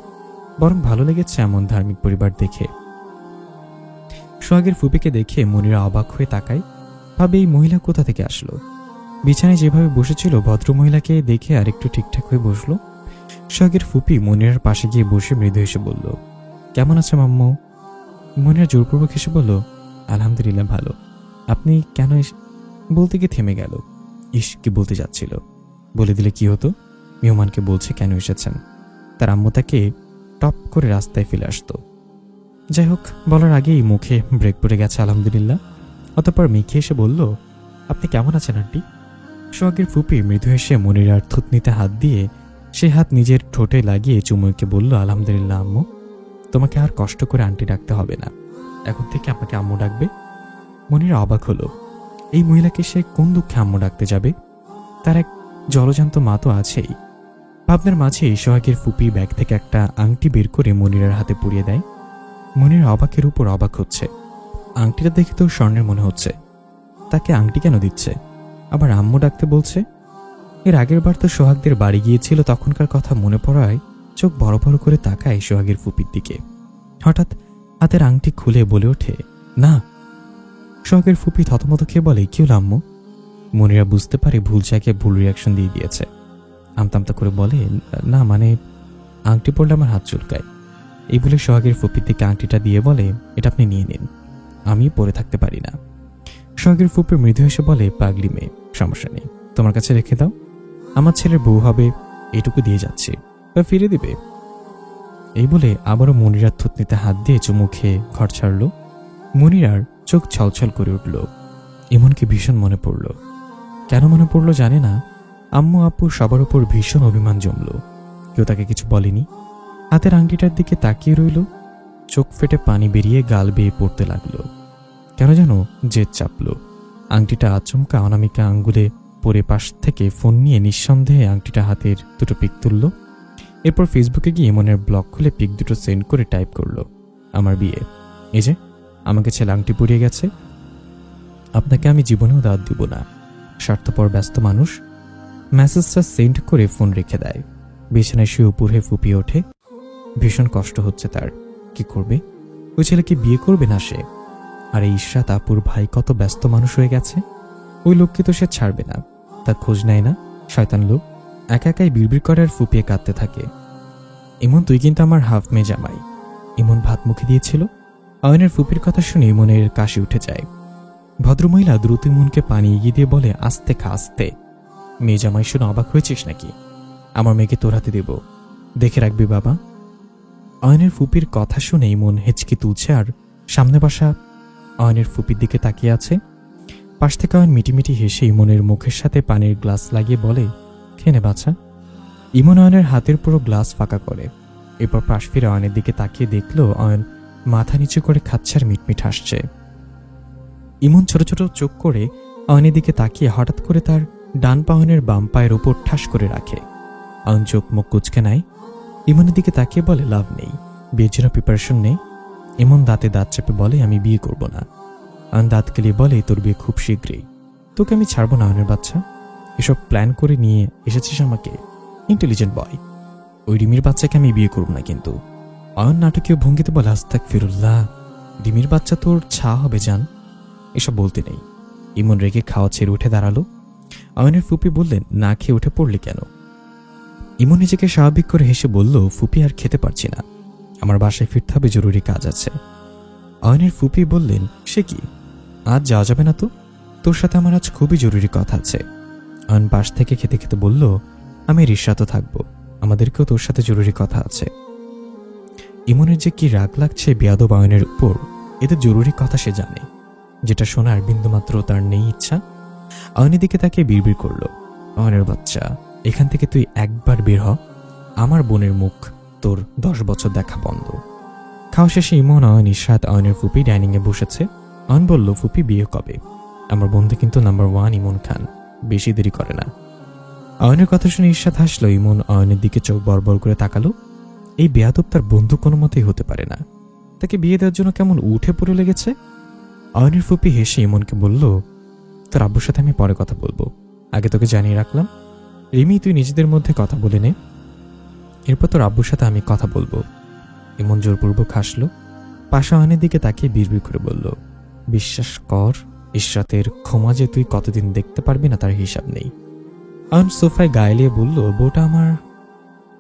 বরং ভালো লেগেছে এমন ধার্মিক পরিবার দেখে। সোহাগের ফুপিকে দেখে মনিরা অবাক হয়ে তাকায়, ভাবে এই মহিলা কোথা থেকে আসলো। বিছানায় যেভাবে বসেছিল ভদ্র মহিলাকে দেখে আরেকটু ঠিকঠাক হয়ে বসলো। সোহাগের ফুপি মনিরার পাশে গিয়ে বসে মৃদু হেসে বলল, কেমন আছে মাম্মু? মনিরা জোরপূর্বক হেসে বলল, আলহামদুলিল্লাহ ভালো। আপনি কেন বলতে গিয়ে থেমে গেল। ইস, কি বলতে যাচ্ছিল। বলে দিলে কি হতো? মেহমানকে বলছে কেন এসেছেন। তার আম্মু তাকে টপ করে রাস্তায় ফেলে আসতো। যাই হোক, বলার আগেই মুখে ব্রেক পড়ে গেছে আলহামদুলিল্লাহ। অতঃপর মিখে এসে বলল, আপনি কেমন আছেন আন্টি? সোহাগের ফুপি মৃদু হেসে মনিরার থুতনিতে হাত দিয়ে সে হাত নিজের ঠোঁটে লাগিয়ে চুমুকে বলল, আলহামদুলিল্লাহ আম্মু, তোমাকে আর কষ্ট করে আন্টি ডাকতে হবে না, এখন থেকে আমাকে আম্মু ডাকবে। মনিরা অবাক হলো, এই মহিলাকে সে কোন দুঃখে আম্মু ডাকতে যাবে? তার এক জলজান্ত মা তো আছেই। ভাবনার মাঝেই সোহাগের ফুপি ব্যাগ থেকে একটা আংটি বের করে মনিরার হাতে পুড়িয়ে দেয়। মনিরা অবাকের উপর অবাক হচ্ছে। আংটিটা দেখে তো স্বর্ণের মনে হচ্ছে, তাকে আংটি কেন দিচ্ছে? আবার আম্মু ডাকতে বলছে। এর আগের বার তো সোহাগদের বাড়ি গিয়েছিল, তখনকার কথা মনে পড়ায় চোখ বড় বড় করে তাকায় সোহাগের ফুপির দিকে। হঠাৎ হাতের আংটি খুলে বলে ওঠে, না। সোহাগের ফুপি থতমত খেয়ে বলে, কি হলো আম্মু? মনিরা বুঝতে পারে ভুল জায়গায় ভুল রিয়াকশন দিয়ে দিয়েছে। আমতামতা করে বলে, না মানে আংটি পড়লে আমার হাত চুলকায়। এই বলে সোহাগের ফুপির দিকে আংটিটা দিয়ে বলে, এটা আপনি নিয়ে নিন, আমি পরে থাকতে পারি না। সোহাগের ফুপি মৃদু হেসে বলে, পাগলি মেয়ে, সমস্যা নেই, তোমার কাছে রেখে দাও, আমার ছেলের বউ হবে, এটুকু দিয়ে যাচ্ছে, বা ফিরে দিবে। এই বলে আবারও মনিরার থুতনিতে হাত দিয়ে চুমু খেয়ে ঘর ছাড়ল। মনিরার চোখ ছলছল করে উঠল। এমনকি ভীষণ মনে পড়ল। কেন মনে পড়ল জানে না। আম্মু আপু সবার উপর ভীষণ অভিমান জমল, কেউ তাকে কিছু বলেনি। হাতের আংটিটার দিকে তাকিয়ে রইল। চোখ ফেটে পানি বেরিয়ে গাল বেয়ে পড়তে লাগলো। কেন যেন জেদ চাপল। আংটিটা আচমকা অনামিকা আঙ্গুলে পরে পাশ থেকে ফোন নিয়ে নিঃসন্দেহে আংটিটা হাতের দুটো পিক তুলল। এরপর ফেসবুকে গিয়ে মনের ব্লগ খুলে পিক দুটো সেন্ড করে টাইপ করলো, আমার বিয়ে, এই যে আমাকে ছেলে আংটি পরিয়ে গেছে, আপনাকে আমি জীবনেও দাওয়াত দিব না। স্বার্থপর ব্যস্ত মানুষ। মেসেজটা সেন্ড করে ফোন রেখে দেয়। বিছানায় শুয়ে উপর হয়ে ফুপিয়ে ওঠে। ভীষণ কষ্ট হচ্ছে তার। কি করবে? ওই ছেলেকে বিয়ে করবে না সে। আর এই ইশরাত আপুর ভাই কত ব্যস্ত মানুষ হয়ে গেছে। ওই লোককে তো সে ছাড়বে না, তার খোঁজ নেয় না। শয়তান লোক। একা একাই বিড়বিড় করে আর ফুপিয়ে কাঁদতে থাকে। ইমন, তুই কিন্তু আমার হাফ মেয়ে জামাই। ইমন ভাত মুখে দিয়েছিল। অয়নের ফুপির কথা শুনে ইমনের কাশি উঠে যায়। ভদ্রমহিলা দ্রুত ইমনকে পানি এগিয়ে দিয়ে বলে, আস্তে খা আস্তে। মেয়ে জামাই শুনে অবাক হয়েছিস নাকি? আমার মেয়েকে তোর হাতে দেব, দেখে রাখবি বাবা। অয়নের ফুপির কথা শুনে ইমন হেঁচকি তুলছে আর সামনে বসা অয়নের ফুপির দিকে তাকিয়ে আছে। পাশ থেকে অয়ন মিটিমিটি হেসে ইমনের মুখের সাথে পানির গ্লাস লাগিয়ে বলে, খেয়ে নে বাছা। ইমন অয়নের হাতের পুরো গ্লাস ফাঁকা করে। এরপর পাশ ফিরে অয়নের দিকে তাকিয়ে দেখল অয়ন মাথা নিচু করে খাচ্ছে আর মিটমিট হাসছে। ইমন ছোট ছোট চোখ করে অয়নের দিকে তাকিয়ে হঠাৎ করে তার ডান পা অয়নের বাম পায়ের ওপর ঠাস করে রাখে। অয়ন চোখ মুখ কুচকে নেয়। ইমনের দিকে তাকিয়ে বলে, লাভ নেই, বিয়ের জন্য প্রিপারেশন নেই। ইমন দাঁতে দাঁত চেপে বলে, আমি বিয়ে করব না। অয়ন দাঁত কেলিয়ে বলে, তোর বিয়ে খুব শীঘ্রই, তোকে আমি ছাড়বো না অয়নের বাচ্চা। এসব প্ল্যান করে নিয়ে এসেছিস আমাকে, ইন্টেলিজেন্ট বয়। ওই রিমির বাচ্চাকে আমি বিয়ে করব না কিন্তু। অয়ন নাটকীয় ভঙ্গিতে বলে, আস্তাগফিরুল্লাহ, রিমির বাচ্চা তোর ছা হবে জান। এসব বলতে নেই। ইমন রেগে খাওয়া ছেড়ে উঠে দাঁড়ালো। অয়নের ফুপি বললেন, না খেয়ে উঠে পড়লি কেন? ইমন নিজেকে স্বাভাবিক করে হেসে বলল, ফুপি আর খেতে পারছি না, আমার বাসায় ফিরতে হবে, জরুরি কাজ আছে। অয়নের ফুপি বললেন, সে কি, আজ যাওয়া যাবে না তো? তোর সাথে আমার আজ খুবই জরুরি কথা আছে। অয়ন পাশ থেকে খেতে খেতে বলল, আমি রিশাতও থাকবো, আমাদেরকেও তোর সাথে জরুরি কথা আছে। ইমনের যে কি রাগ লাগছে বেয়াদব অয়নের উপর। এতে জরুরি কথা সে জানে, যেটা শোনার বিন্দুমাত্র তার নেই ইচ্ছা। অয়নের দিকে তাকে বিড়বিড় করল, অয়নের বাচ্চা, এখান থেকে তুই একবার বের হ, আমার বোনের মুখ তোর 10 বছর দেখা বন্ধ। খাওয়া শেষে ইমন, অয়ন, ইশরাত, অয়নের ফুপি ডাইনিংয়ে বসেছে। অয়ন বলল, ফুপি বিয়ে কবে? আমার বন্ধু কিন্তু নাম্বার 1 ইমন খান, বেশি দেরি করে না। অয়নের কথা শুনে ইশরাত হাসলো। ইমন অয়নের দিকে চোখ বড় করে তাকালো। এই বেয়াদব তার বন্ধু কোনো মতেই হতে পারে না। তাকে বিয়ে দেওয়ার জন্য কেমন উঠে পড়ে লেগেছে। অয়নের ফুপি হেসে ইমনকে বলল, তোর আব্বুর সাথে আমি পরে কথা বলবো, আগে তোকে জানিয়ে রাখলাম। রিমি, তুই নিজেদের মধ্যে কথা বলে নে, এরপর তোর আব্বুর সাথে আমি কথা বলবো। ইমন জোরপূর্বক হাসলো। পাশা অয়নের দিকে তাকিয়ে বিড়বিড় করে বলল, বিশ্বাস কর, ইশরাতের ক্ষমা যে তুই কতদিন দেখতে পারবি না তার হিসাব নেই। অয়ন সোফায় গায়ে বলল, বউটা আমার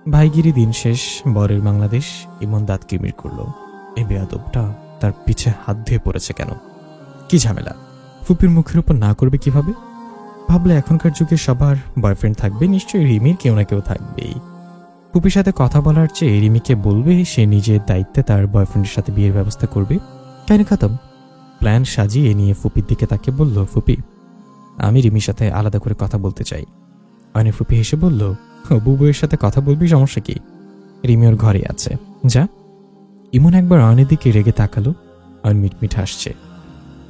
ভাইগিরি দিন শেষ, বরের বাংলাদেশ। ইমন দাঁত কিমির করলো। এই বেয়াদবটা তার পিছে হাত ধুয়ে পড়েছে কেন? কি ঝামেলা? ফুপির মুখের উপর না করবে কিভাবে? ভাবলে এখনকার যুগে সবার বয়ফ্রেন্ড থাকবে, নিশ্চয়ই রিমির কেউ না কেউ থাকবেই। ফুপির সাথে কথা বলার চেয়ে রিমিকে বলবে সে নিজের দায়িত্বে তার বয়ফ্রেন্ডের সাথে বিয়ের ব্যবস্থা করবে। কাহিনী খতম। প্ল্যান সাজিয়ে নিয়ে ফুপির দিকে তাকে বলল, ফুপি আমি রিমির সাথে আলাদা করে কথা বলতে চাই। অয়নের ফুপি হেসে বলল, বুবুয়ের সাথে কথা বলবি, সমস্যা কি? রিমি ওর ঘরে আছে, যা। ইমন একবার অয়নের দিকে রেগে তাকালো। অয়ন মিটমিট হাসছে।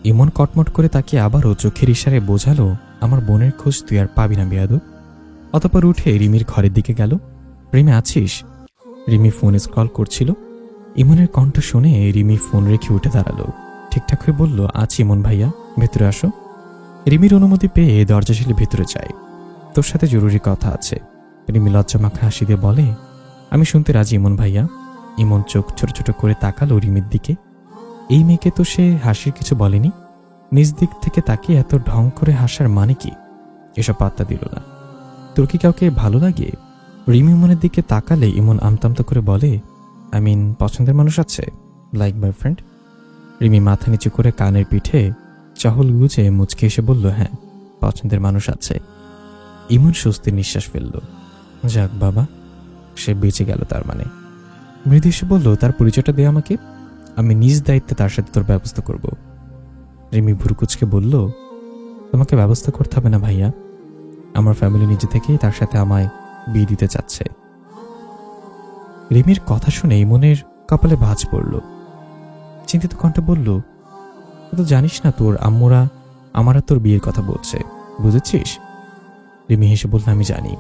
ইমন কটমট করে তাকে আবারও চোখের ইশারে বোঝালো, আমার বোনের খোঁজ তুই আর পাবি না বেয়াদব। অতঃপর উঠে রিমির ঘরের দিকে গেল। রিমি আছিস? রিমি ফোন স্ক্রল করছিল। ইমনের কণ্ঠ শুনে রিমি ফোন রেখে উঠে দাঁড়ালো। ঠিকঠাক হয়ে বলল, আছি ইমন ভাইয়া, ভেতরে আসো। রিমির অনুমতি পেয়ে দরজা ঠেলে ভেতরে যায়। তোর সাথে জরুরি কথা আছে। রিমি লজ্জামাখা হাসি দিয়ে বলে, আমি শুনতে রাজি ইমন ভাইয়া। ইমন চোখ ছোট ছোট করে তাকালো রিমির দিকে। এই মেয়েকে তো সে হাসির কিছু বলেনি। নিজ দিক থেকে তাকে এত ঢং করে হাসার মানে কি? এসব পাত্তা দিল না। তোর কি কাউকে ভালো লাগে? রিমি ইমনের দিকে তাকালে ইমন আমতামতা করে বলে, পছন্দের মানুষ আছে, লাইক বয়ফ্রেন্ড। রিমি মাথা নিচু করে কানের পিঠে চহল গুজে মুচকে এসে বলল, হ্যাঁ পছন্দের মানুষ আছে। ইমন স্বস্তির নিঃশ্বাস ফেলল। যাক বাবা, সে বেঁচে গেল তার মানে। মৃদু এসে বলল, তার পরিচয়টা দে আমাকে, আমি নিজ দায়িত্বে তার সাথে তোর ব্যবস্থা করব। রিমি ভুরুকুচকে বলল, তোমাকে ব্যবস্থা করতে হবে না ভাইয়া, আমার ফ্যামিলি নিজে থেকেই তার সাথে আমায় বিয়ে দিতে চাচ্ছে। রিমির কথা শুনে ইমনের কপালে ভাঁজ পড়ল। চিন্তিত কণ্ঠে বলল, তো জানিস না তোর আম্মুরা আমার আর তোর বিয়ের কথা বলছে, বুঝেছিস? রিমি হেসে বলল, আমি জানি।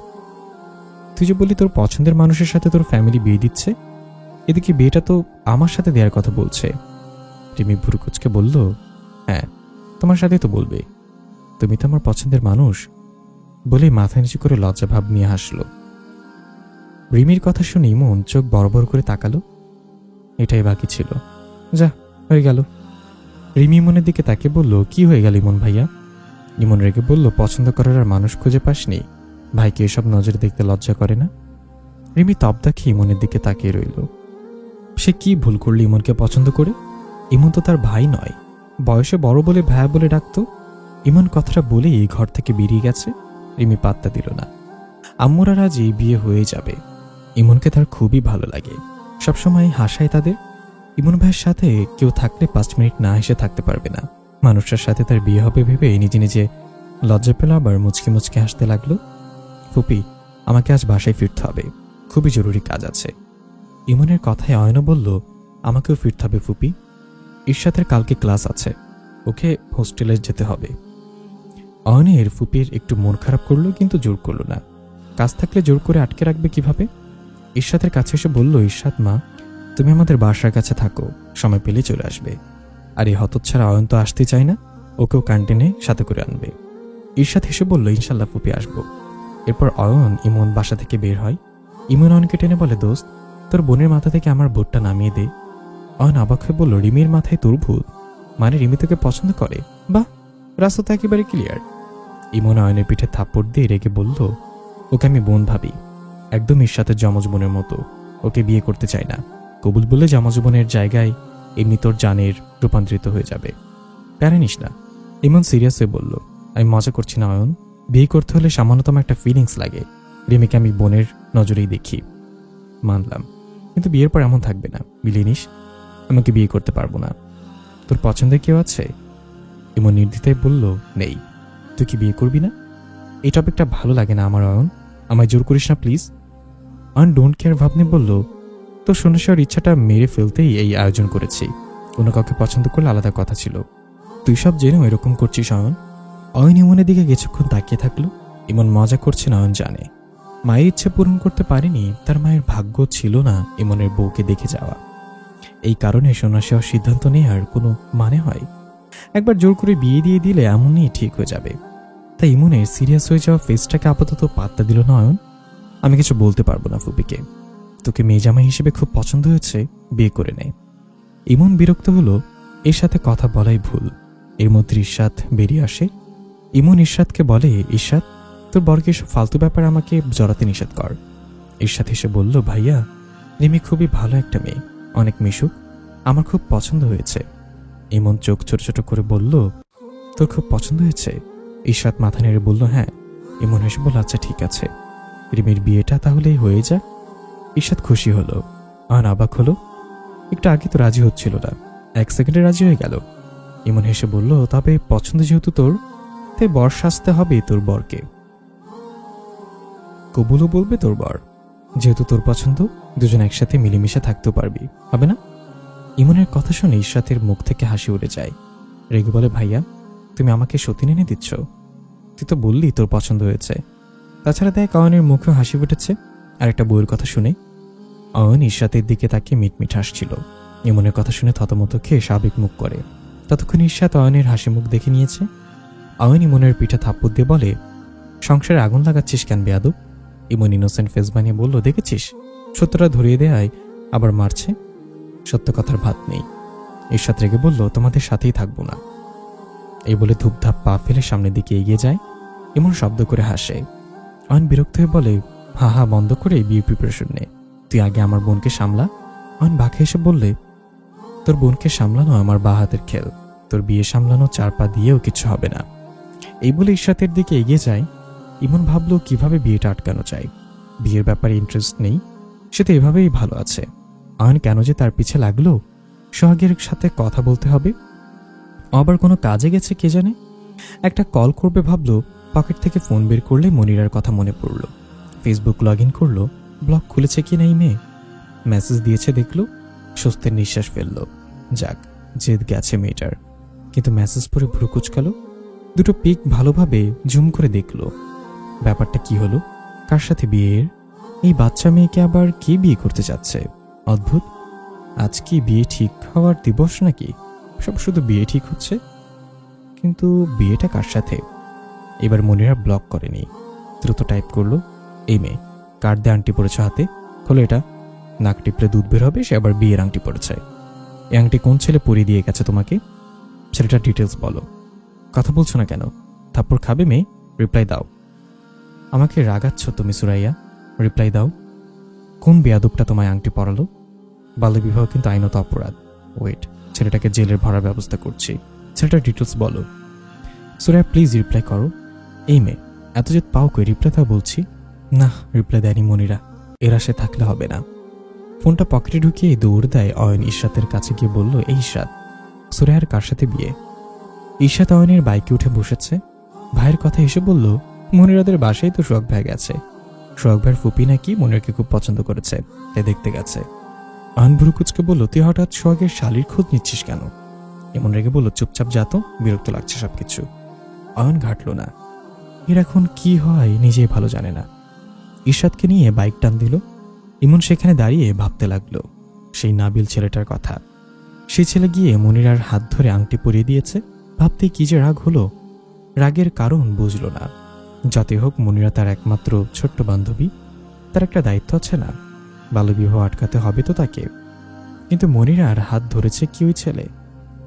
তুই যে বললি তোর পছন্দের মানুষের সাথে তোর ফ্যামিলি বিয়ে দিচ্ছে, এদিকে বিয়েটা তো আমার সাথে দেওয়ার কথা বলছে। রিমি ভুরুকুচকে বলল, হ্যাঁ তোমার সাথে তো বলবে, তুমি তো আমার পছন্দের মানুষ। বলে মাথা নিচু করে লজ্জা ভাব নিয়ে হাসলো। রিমির কথা শুনে ইমন চোখ বড় বড় করে তাকালো। এটাই বাকি ছিল, যা হয়ে গেল। রিমি ইমনের দিকে তাকে বলল, কি হয়ে গেল ইমন ভাইয়া? ইমন রেগে বলল, পছন্দ করার আর মানুষ খুঁজে পাসনি? ভাইকে এসব নজরে দেখতে লজ্জা করে না? রিমি তবদা খেয়ে ইমনের দিকে তাকিয়ে রইল। সে কি ভুল করল ইমনকে পছন্দ করে? ইমন তো তার ভাই নয়, বয়সে বড় বলে ভাইয়া বলে ডাকত। ইমন কথাটা বলেই ঘর থেকে বেরিয়ে গেছে। রিমি পাত্তা দিল না। আম্মুরা রাজি, বিয়ে হয়ে যাবে। ইমনকে তার খুবই ভালো লাগে, সবসময় হাসায় তাদের। ইমন ভাইয়ের সাথে কেউ থাকলে 5 মিনিট না হেসে থাকতে পারবে না। মানুষটার সাথে তার বিয়ে হবে ভেবে নিজে নিজে লজ্জা পেল, আবার মুচকি মুচকি হাসতে লাগলো। ফুপি আমাকে আজ বাসায় ফিরতে হবে, খুবই জরুরি কাজ আছে। ইমনের কথায় অয়নও বলল, আমাকেও ফিরতে হবে ফুপি, ঈর্ষাদের কালকে ক্লাস আছে, ওকে হোস্টেলে যেতে হবে। অয়নের ফুপির একটু মন খারাপ করলো, কিন্তু জোর করলো না। কাজ থাকলে জোর করে আটকে রাখবে কিভাবে? ঈর্ষাদের কাছে এসে বলল, ঈর্ষাদ মা তুমি আমাদের বাসার কাছে থাকো, সময় পেলে চলে আসবে। আর এই হতচ্ছাড়া অয়ন তো আসতে চায় না, ওকেও ক্যান্টিনে সাথে করে আনবে। ঈর্ষাদ হেসে বলল, ইনশাল্লাহ ফুপি আসবো। এরপর অয়ন ইমন বাসা থেকে বের হয়। ইমন অয়নকে টেনে বলে, দোস্ত তোর বোনের মাথা থেকে আমার ভূতটা নামিয়ে দে। অয়ন অবাক হয়ে বলল, রিমির মাথায় তোর ভূত? মানে রিমি তোকে পছন্দ করে? বাহ, রাস্তা তো একেবারে ক্লিয়ার। ইমন অয়নের পিঠে থাপ্পড় দিয়ে রেগে বলল, ওকে আমি বোন ভাবি, একদম ঈর্ষাদের যমজ বোনের মতো। ওকে বিয়ে করতে চাই না। কবুল বলে যমজ বোনের জায়গায় এমনি তোর জানের রূপান্তরিত হয়ে যাবে, প্যারা নিস না। ইমন সিরিয়াস হয়ে বলল, আমি মজা করছি না অয়ন, বিয়ে করতে হলে সামান্যতম একটা ফিলিংস লাগে। রিমিকে আমি বোনের নজরেই দেখি। মানলাম, কিন্তু বিয়ের পর এমন থাকবে না, মিলিয়ে নিস। আমাকে বিয়ে করতে পারবো না। তোর পছন্দের কেউ আছে? ইমন নির্দ্বিধায় বলল, নেই। তুই কি বিয়ে করবি না? এই টপিকটা ভালো লাগে না আমার অয়ন, আমায় জোর করিস না প্লিজ। অয়ন ডোন্ট কেয়ার ভাব নিয়ে বলল, তোর সন্ন্যাসীর ইচ্ছাটা মেরে ফেলতেই এই আয়োজন করেছি। অন্য কাউকে পছন্দ করলে আলাদা কথা ছিল, তুই সব জেনেও এরকম করছিস অয়ন। অয়ন ইমনের দিকে কিছুক্ষণ তাকিয়ে থাকলো। ইমন মজা করছে না, অয়ন জানে মায়ের ইচ্ছে পূরণ করতে পারেনি, তার মায়ের ভাগ্য ছিল না ইমনের বউকে দেখে যাওয়া। এই কারণে সন্ন্যাসী হওয়ার সিদ্ধান্ত নেওয়ার কোনো মানে হয়? একবার জোর করে বিয়ে দিয়ে দিলে এমনই ঠিক হয়ে যাবে। তাই ইমনের সিরিয়াস হয়ে যাওয়া ফেসটাকে আপাতত পাত্তা দিল না অয়ন। আমি কিছু বলতে পারবো না ফুপিকে, তোকে মেয়ে জামাই হিসেবে খুব পছন্দ হয়েছে, বিয়ে করে নে। ইমন বিরক্ত হলো, এর সাথে কথা বলাই ভুল। এর মধ্যে ঈর্ষাদ বেরিয়ে আসে। ইমন ঈর্ষাদকে বলে, ঈর্ষাদ তোর বরকে এসব ফালতু ব্যাপার আমাকে জড়াতে নিষেধ কর। ঈর্ষাদ এসে বলল, ভাইয়া রিমি খুবই ভালো একটা মেয়ে, অনেক মিশুক, আমার খুব পছন্দ হয়েছে। ইমন চোখ ছোট ছোট করে বলল, তোর খুব পছন্দ হয়েছে? ঈশাত মাথা নেড়ে বলল হ্যাঁ। ইমন হেসে বলল আচ্ছা ঠিক আছে, রিমির বিয়েটা তাহলেই হয়ে যাক। ঈশাত খুশি হলো, অয়ন অবাক হলো। একটু আগে তো রাজি হচ্ছিল না, 1 সেকেন্ডে রাজি হয়ে গেল। ইমন হেসে বলল তবে পছন্দ যেহেতু তোর, তাই বর সাজতে হবে তোর বরকে। কবুলও বলবে তোর বর, যেহেতু তোর পছন্দ, দুজন একসাথে মিলেমিশে থাকতেও পারবি, হবে না? ইমনের কথা শুনে ঈশাতের মুখ থেকে হাসি উড়ে যায়। রেগে বলে ভাইয়া, তুমি আমাকে সতীন এনে দিচ্ছ? তুই তো বললি তোর পছন্দ হয়েছে। তাছাড়া দেখ অয়নের মুখেও হাসি ফুটেছে। আর একটা বইয়ের কথা শুনে অয়ন ঈশাতের দিকে তাকিয়ে মিটমিট হাসছিল। ইমনের কথা শুনে থতমত খেয়ে স্বাভাবিক মুখ করে। ততক্ষণ ঈশাত অয়নের হাসি মুখ দেখে নিয়েছে। অয়ন ইমনের পিঠে থাপ্পড় দিয়ে বলে সংসারে আগুন লাগাচ্ছিস কেন বেয়াদব? ইমন ইনোসেন্ট ফেস বানিয়ে বলল দেখেছিস, সত্যটা ধরিয়ে দেয় আবার মারছে। সত্য কথার ভাত নেই। ঈশাত রেগে বলল তোমাদের সাথেই থাকবো না। এই বলে ধূপধাপ পা ফেলে সামনের দিকে এগিয়ে যায়। ইমন শব্দ করে হাসে। অয়ন বিরক্ত হয়ে বলে হা হা বন্ধ করে বিয়ে প্রিপারেশন নে, তুই আগে আমার বোনকে সামলা। অয়ন বাঁকে এসে বললে তোর বোনকে সামলানো আমার বা হাতের খেল, তোর বিয়ে সামলানো 4 পা দিয়েও কিছু হবে না। এই বলে ঈশাতের দিকে এগিয়ে যায়। ইমন ভাবলো কিভাবে বিয়েটা আটকানো যায়। বিয়ের ব্যাপারে ইন্টারেস্ট নেই, সে তো এভাবেই ভালো আছে। অয়ন কেন যে তার পিছে লাগলো? সোহাগের সাথে কথা বলতে হবে, আবার কোনো কাজে গেছে কে জানে। একটা কল করবে ভাবলো, পকেট থেকে ফোন বের করলে মনিরার কথা মনে পড়ল। ফেসবুক লগ ইন করলো, ব্লগ খুলেছে কি না এই মেয়ে। মেসেজ দিয়েছে দেখলো, স্বস্তির নিঃশ্বাস ফেলল। যাক, জেদ গেছে মেয়েটার। কিন্তু মেসেজ পড়ে ভ্রু কুচকালো। দুটো পিক ভালোভাবে জুম করে দেখলো। ব্যাপারটা কি হলো? কার সাথে বিয়ের? এই বাচ্চা মেয়েকে আবার কে বিয়ে করতে যাচ্ছে? অদ্ভুত। আজ কি বিয়ে ঠিক হওয়ার দিবস নাকি? সব শুধু বিয়ে ঠিক হচ্ছে, কিন্তু বিয়েটা কার সাথে? এবার মনিরা ব্লক করেনি, দ্রুত টাইপ করলো এই মেয়ে কার দিয়ে আংটি পড়েছে হাতে, খোলো এটা। নাক টিপলে দুধ বের হবে, সে আবার বিয়ের আংটি পড়েছে। এই আংটি কোন ছেলে পরিয়ে দিয়ে গেছে তোমাকে? ছেলেটার ডিটেলস বলো। কথা বলছো না কেন? থাপ্পড় খাবে মেয়ে? রিপ্লাই দাও। আমাকে রাগাচ্ছ তুমি সুরাইয়া? রিপ্লাই দাও। কোন বেয়াদবটা তোমায় আংটি পরালো? বাল্যবিবাহ কিন্তু আইনত অপরাধ। ওয়েট, ছেলেটাকে জেলের ভরার ব্যবস্থা করছি। ছেলেটার ডিটেলস বলো। সুরাইয়া প্লিজ রিপ্লাই করো। এই মেয়ে এত যে পাও কই, রিপ্লাই দাও বলছি। না, রিপ্লাই দেয়নি মনিরা। এর আশে থাকলে হবে না। ফোনটা পকেটে ঢুকিয়ে দৌড় দেয় অয়ন ঈশাতের কাছে গিয়ে বলল এই ঈশাত, সুরাইয়ার কার সাথে বিয়ে? ঈশাত অয়নের বাইকে উঠে বসেছে। ভাইয়ের কথা এসে বলল মনিরাদের বাসায় তো সোহাগ ভাই গেছে। সোহাগ ভাইয়ের ফুপি নাকি মনিরাকে খুব পছন্দ করেছে, তাই দেখতে গেছে। অয়ন ভ্রু কুচকে বলল তুই হঠাৎ সোহাগের শালির খোঁজ নিচ্ছিস কেন? এমন রেগে বলল চুপচাপ যা তো, বিরক্ত লাগছে সবকিছু। অয়ন ঘাটল না। এর এখন কি হয় নিজেই ভালো জানে না। ঈশাতকে নিয়ে বাইক টান দিল। ইমন সেখানে দাঁড়িয়ে ভাবতে লাগলো সেই নাবিল ছেলেটার কথা। সেই ছেলে গিয়ে মনিরার হাত ধরে আংটি পরিয়ে দিয়েছে। ভাবতে কি যে রাগ হলো। রাগের কারণ বুঝল না। যাতে হোক মনিরা তার একমাত্র ছোট্ট বান্ধবী, তার একটা দায়িত্ব আছে না? বাল্যবিবাহ আটকাতে হবে তো তাকে। কিন্তু মনিরার হাত ধরেছে কি ওই ছেলে?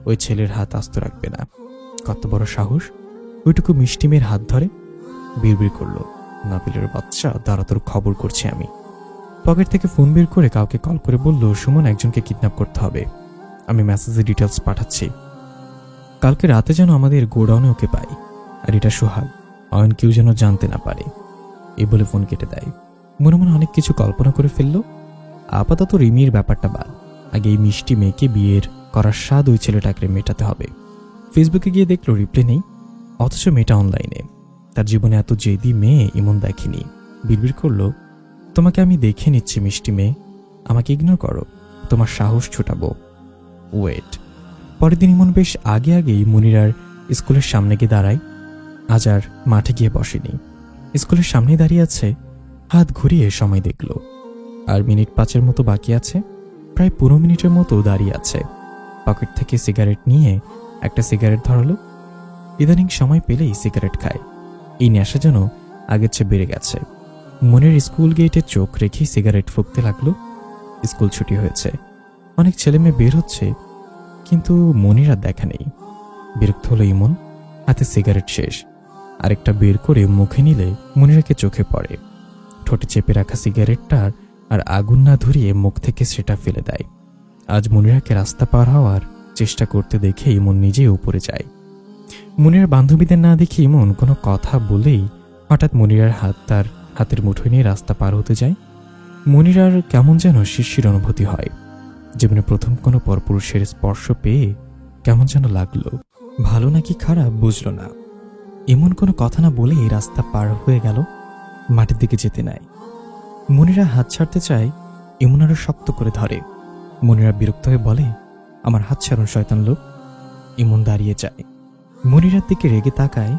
ওই ছেলের হাত আস্ত রাখবে না। কত বড় সাহস! ওইটুকু মিষ্টি মেয়ের হাত ধরে। বিড়বিড় করলো নাবিলের বাচ্চা, দাঁড়া তোর খবর করছি আমি। পকেট থেকে ফোন বের করে কাউকে কল করে বলল সুমন, একজনকে কিডন্যাপ করতে হবে। আমি মেসেজে ডিটেলস পাঠাচ্ছি। কালকে রাতে যেন আমাদের গোডাউনে ওকে পাই। আর এটা সোহাগ, অয়ন কেউ যেন জানতে না পারে। এই বলে ফোন কেটে দেয়। মনে মনে অনেক কিছু কল্পনা করে ফেললো। আপাতত রিমির ব্যাপারটা বাদ, আগে এই মিষ্টি মেয়েকে বিয়ের করার স্বাদ ওই ছেলেটাকে মেটাতে হবে। ফেসবুকে গিয়ে দেখলো রিপ্লাই নেই, অথচ মেয়েটা অনলাইনে। তার জীবনে এত জেদি মেয়ে ইমন দেখেনি। বিড়বিড় করলো তোমাকে আমি দেখে নিচ্ছি মিষ্টি মেয়ে, আমাকে ইগনোর করো, তোমার সাহস ছুটাবো। ওয়েট। পরের দিন ইমন বেশ আগে আগেই মনিরার স্কুলের সামনে গিয়ে দাঁড়ায়। আজ আর মাঠে গিয়ে বসেনি, স্কুলের সামনেই দাঁড়িয়ে আছে। হাত ঘুরিয়ে সময় দেখল, আর মিনিট 5 মতো বাকি আছে। প্রায় 15 মিনিটের মতো দাঁড়িয়ে আছে। পকেট থেকে সিগারেট নিয়ে একটা সিগারেট ধরালো। ইদানিং সময় পেলেই সিগারেট খায়। এই নেশা যেন আগের চেয়ে বেড়ে গেছে। মনের স্কুল গেটে চোখ রেখেই সিগারেট ফুঁকতে লাগলো। স্কুল ছুটি হয়েছে, অনেক ছেলে মেয়ে বের হচ্ছে, কিন্তু মনির আর দেখা নেই। বিরক্ত হলো ইমন। হাতে সিগারেট শেষ। আরেকটা বের করে মুখে নিলে মনিরাকে চোখে পড়ে। ঠোঁটে চেপে রাখা সিগারেটটার আর আগুন না ধরিয়ে মুখ থেকে সেটা ফেলে দেয়। আজ মনিরাকে রাস্তা পার হওয়ার চেষ্টা করতে দেখে ইমন নিজেই উপরে যায়। মনিরার বান্ধবীদের না দেখে ইমন কোনো কথা বলেই হঠাৎ মনিরার হাত তার হাতের মুঠোয় নিয়ে রাস্তা পার হতে যায়। মনিরার কেমন যেন শিরশির অনুভূতি হয়। জীবনে প্রথম কোনো পরপুরুষের স্পর্শ পেয়ে কেমন যেন লাগলো। ভালো নাকি খারাপ বুঝল না। এমন কোনো কথা না বলেই রাস্তা পার হয়ে গেল, মাটির দিকে যেতে নাই। মনিরা হাত ছাড়তে চায়, ইমন আরো শক্ত করে ধরে। মনিরা বিরক্ত হয়ে বলে, আমার হাত ছাড়ুন শয়তান লোক। ইমন দাঁড়িয়ে যায়, মনিরার দিকে রেগে তাকায়,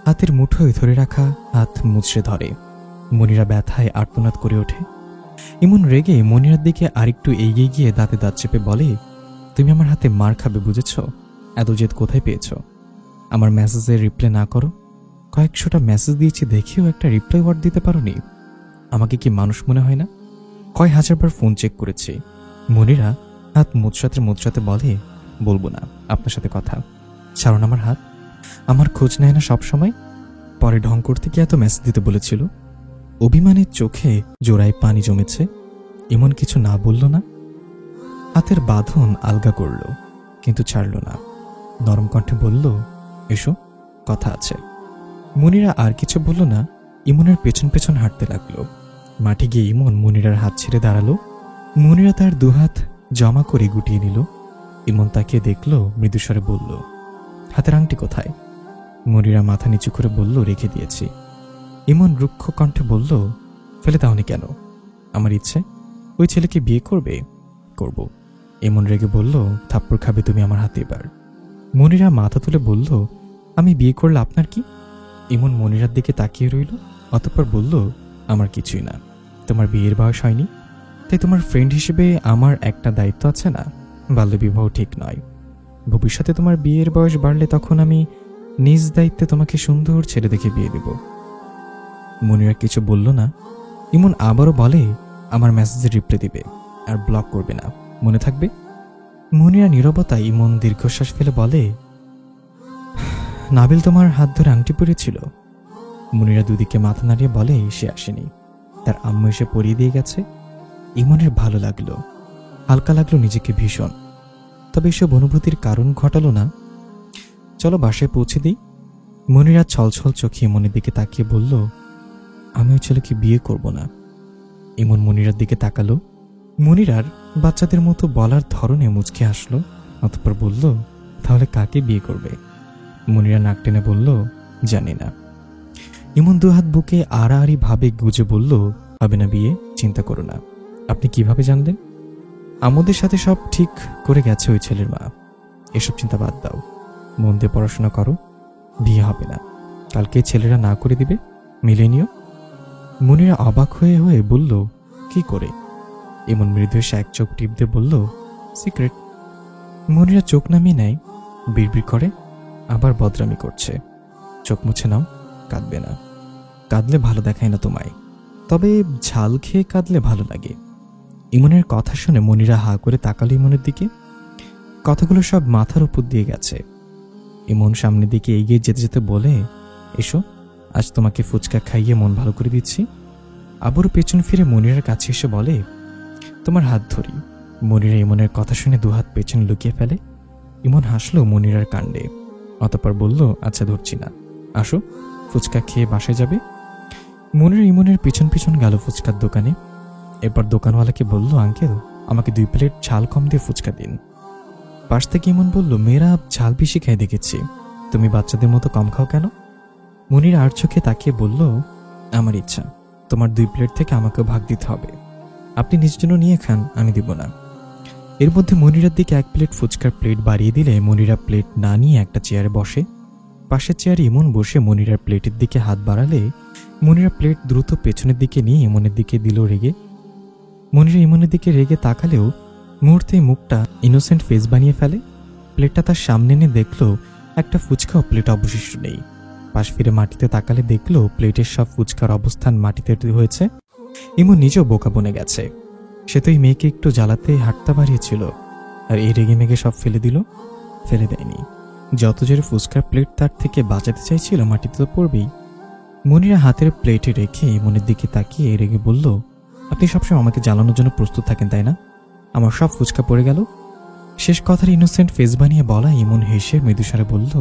হাতের মুঠোয় ধরে রাখা হাত মুচড়ে ধরে। মনিরা ব্যথায় আর্তনাদ করে ওঠে। ইমন রেগে মনিরার দিকে আরেকটু এগিয়ে গিয়ে দাঁতে দাঁত চেপে বলে, তুমি আমার হাতে মার খাবে বুঝেছ? এত জেদ কোথায় পেয়েছ? আমার মেসেজের রিপ্লাই না করো। কয়েকশোটা মেসেজ দিয়েছি দেখেও একটা রিপ্লাই ওয়ার্ড দিতে পারোনি। আমাকে কি মানুষ মনে হয় না? কয় হাজারবার ফোন চেক করেছি। মনিরা হাত মুচড়াতে বলে, বলবো না আপনার সাথে কথা। ছাড়ুন আমার হাত। আমার খোঁজ নেয় না সব সময়? পরে ঢং করতে গিয়ে এত মেসেজ দিতে বলেছিল। অভিমানের চোখে জোড়ায় পানি জমেছে। এমন কিছু না বলল না। হাতের বাঁধন আলগা করল, কিন্তু ছাড়ল না। নরম কণ্ঠে বলল, এসো, কথা আছে। মনিরা আর কিছু বলল না। ইমনের পেছন পেছন হাঁটতে লাগলো। মাঠে গিয়ে ইমন মনিরার হাত ছেড়ে দাঁড়ালো। মনিরা তার দুহাত জমা করে গুটিয়ে নিল। ইমন তাকিয়ে দেখল, মৃদুস্বরে বলল, হাতের আংটি কোথায়? মনিরা মাথা নিচু করে বলল, রেখে দিয়েছি। ইমন রুক্ষ কণ্ঠে বলল, ফেলে দাওনি কেন? আমার ইচ্ছে। ওই ছেলেকে বিয়ে করবে? করব। ইমন রেগে বলল, থাপ্পড় খাবে তুমি আমার হাতে এবার। মনিরা মাথা তুলে বলল, আমি বিয়ে করলে আপনার কি? ইমন মনিরার দিকে তাকিয়ে রইল, অতঃপর বলল, আমার কিছুই না। তোমার বিয়ের বয়স হয়নি, তাই তোমার ফ্রেন্ড হিসেবে আমার একটা দায়িত্ব আছে না? বাল্যবিবাহ ঠিক নয়। ভবিষ্যতে তোমার বিয়ের বয়স বাড়লে তখন আমি নিজ দায়িত্বে তোমাকে সুন্দর ছেলে দেখে বিয়ে দেব। মনিরা কিছু বলল না। ইমন আবারও বলে, আমার মেসেজে রিপ্লাই দিবে আর ব্লক করবে না, মনে থাকবে? মনিরা নীরবতায় ইমন দীর্ঘশ্বাস ফেলে বলে, নাবিল তোমার হাত ধরে আংটি পরিয়েছিল? মনিরা দুদিকে মাথা নাড়িয়ে বলে, সে আসেনি, তার আম্মু এসে পরিয়ে দিয়ে গেছে। ইমনের ভালো লাগলো, হালকা লাগলো নিজেকে ভীষণ। তবে এসব অনুভূতির কারণ ঘটালো না। চলো বাসায় পৌঁছে দিই। মনিরা ছলছল চোখে ইমনের দিকে তাকিয়ে বলল, আমি ওই ছেলেকে বিয়ে করব না। ইমন মনিরার দিকে তাকালো। মনিরার বাচ্চাদের মতো বলার ধরনে মুচকে হাসলো, অতঃপর বলল, তাহলে কাকে বিয়ে করবে? মনিরা নাক টেনে বলল, জানি না। ইমন দুহাত বুকে আড়াআড়ি ভাবে গুজে বলল, হবে না বিয়ে, চিন্তা করো না। আপনি কিভাবে জানলেন? আমাদের সাথে সব ঠিক করে গেছে ওই ছেলের মা। এসব চিন্তা বাদ দাও, মন দিয়ে পড়াশোনা করো। বিয়ে হবে না, কালকে ছেলেরা না করে দিবে, মিলে নিও। মনিরা অবাক হয়ে হয়ে বলল, কি করে? এমন মৃদু এসে এক চোখ টিপ দিয়ে বলল, সিক্রেট। মনিরা চোখ নামিয়ে নেয়, বিড়বিড় করে, আবার বদরামি করছে। চোখ মুছে নাও, কাঁদবে না। কাঁদলে ভালো দেখায় না তোমায়, তবে ঝাল খেয়ে কাঁদলে ভালো লাগে। ইমনের কথা শুনে মনিরা হা করে তাকালো ইমনের দিকে। কথাগুলো সব মাথার উপর দিয়ে গেছে। ইমন সামনের দিকে এগিয়ে যেতে যেতে বলে, এসো, আজ তোমাকে ফুচকা খাইয়ে মন ভালো করে দিচ্ছি। আবারও পেছন ফিরে মনিরার কাছে এসে বলে, তোমার হাত ধরি। মনিরা ইমনের কথা শুনে দুহাত পেছনে লুকিয়ে ফেলে। ইমন হাসলো মনিরার কাণ্ডে, অতঃপর বলল, আচ্ছা ধরছি না, আসো, ফুচকা খেয়ে বাসায় যাবে। মনিরা ইমনের পিছন পিছন গেল ফুচকার দোকানে। এরপর দোকানওয়ালাকে বলল, আঙ্কেল, আমাকে 2 প্লেট ঝাল কম দিয়ে ফুচকা দিন। পাশ থেকে ইমন বলল, মেয়েরা ঝাল বেশি খেয়ে দেখেছি, তুমি বাচ্চাদের মতো কম খাও কেন? মনিরা আর চোখে তাকিয়ে বলল, আমার ইচ্ছা, তোমার 2 প্লেট থেকে আমাকেও ভাগ দিতে হবে। আপনি নিজের জন্য নিয়ে খান, আমি দিব না। এর মধ্যে মনিরার দিকে 1 প্লেট ফুচকার প্লেট বাড়িয়ে দিলে মনিরা প্লেট না নিয়ে একটা চেয়ারে বসে। পাশের চেয়ারে ইমন বসে মনিরার প্লেটের দিকে হাত বাড়ালে মনিরা প্লেট দ্রুত পেছনের দিকে নিয়ে ইমনের দিকে দিল রেগে। মনিরা ইমনের দিকে রেগে তাকালেও মুহূর্তে মুখটা ইনোসেন্ট ফেস বানিয়ে ফেলে। প্লেটটা তার সামনে এনে দেখলো একটা ফুচকাও প্লেট অবশিষ্ট নেই। পাশ ফিরে মাটিতে তাকালে দেখলো প্লেটের সব ফুচকার অবস্থান মাটিতে হয়েছে। ইমন নিজেও বোকা বনে গেছে। সে তো এই মেয়েকে একটু জ্বালাতে হাঁটতে বাড়িয়েছিল, আর এই রেগে মেগে সব ফেলে দিল। ফেলে দেয়নি, যত জোরে ফুচকার প্লেট তার থেকে বাঁচাতে চাইছিল মাটিতে তো পড়বেই। মনিরা হাতের প্লেটে রেখে ইমনের দিকে তাকিয়ে রেগে বলল, আপনি সবসময় আমাকে জ্বালানোর জন্য প্রস্তুত থাকেন তাই না? আমার সব ফুচকা পড়ে গেল। শেষ কথার ইনোসেন্ট ফেস বানিয়ে বলা ইমন হেসে মৃদুস্বরে বলল,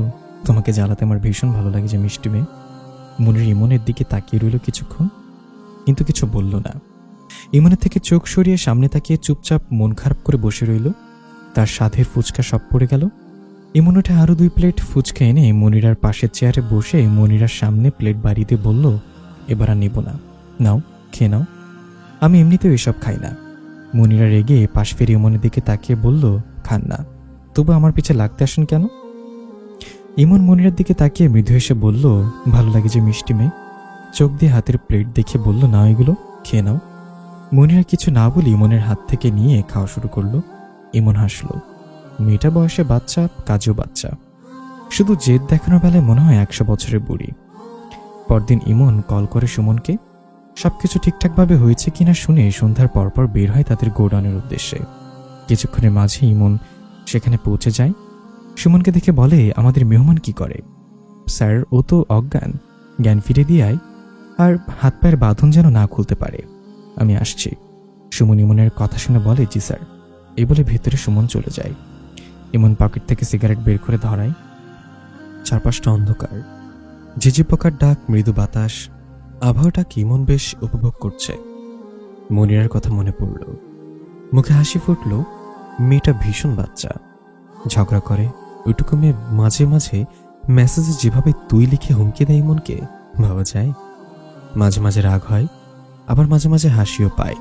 তোমাকে জ্বালাতে আমার ভীষণ ভালো লাগে যে মিষ্টি মেয়ে। মনির ইমনের দিকে তাকিয়ে রইল কিছুক্ষণ, কিন্তু কিছু বলল না। ইমনের থেকে চোখ সরিয়ে সামনে তাকিয়ে চুপচাপ মন খারাপ করে বসে রইল। তার সাধের ফুচকা সব পড়ে গেল। ইমন উঠে আরো 2 প্লেট ফুচকা এনে মনিরার পাশের চেয়ারে বসে মনিরার সামনে প্লেট বাড়িয়ে দিয়ে বলল, এবার আর নেব না, নাও খেয়ে নাও, আমি এমনিতেও এসব খাই না। মনিরা রেগে পাশ ফিরে ইমনের দিকে তাকিয়ে বলল, খান না, তবু আমার পিছে লাগতে আসেন কেন? ইমন মনিরার দিকে তাকিয়ে মৃদু হেসে বলল, ভালো লাগে যে মিষ্টি মেয়ে। চোখ দিয়ে হাতের প্লেট দেখে বলল, না এগুলো খেয়ে নাও। মনিরা কিছু না বলে ইমনের হাত থেকে নিয়ে খাওয়া শুরু করলো। ইমন হাসল। মেয়েটা বয়সে বাচ্চা, কাজেও বাচ্চা, শুধু জেদ দেখানোর বেলায় মনে হয় 100 বছরের বুড়ি। পরদিন ইমন কল করে সুমনকে। সবকিছু ঠিকঠাকভাবে হয়েছে কিনা শুনে সন্ধ্যার পরপর বের হয় তাদের গোডাউনের উদ্দেশ্যে। কিছুক্ষণের মাঝে ইমন সেখানে পৌঁছে যায়। সুমনকে দেখে বলে, আমাদের মেহমান কি করে? স্যার, ও তো অজ্ঞান, জ্ঞান ফিরে দিয়ে আয়, আর হাত পায়ের বাঁধন যেন না খুলতে পারে। আমি আসছি। সুমন ইমনের কথা শুনে বলে, জি স্যার। এই বলে ভেতরে সুমন চলে যায়। ইমন পকেট থেকে সিগারেট বের করে ধরায়। চারপাশটা অন্ধকার, ঝিঝি পোকার ডাক, মৃদু বাতাস, আবহাওয়াটাকে ইমন বেশ উপভোগ করছে। মনিরার কথা মনে পড়ল, মুখে হাসি ফুটল। মেয়েটা ভীষণ বাচ্চা, ঝগড়া করে। ওইটুকু মেয়ে মাঝে মাঝে মেসেজে যেভাবে তুই লিখে হুমকি দেয় ইমনকে, ভাবা যায়। মাঝে মাঝে রাগ হয়, আবার মাঝে মাঝে হাসিও পায়।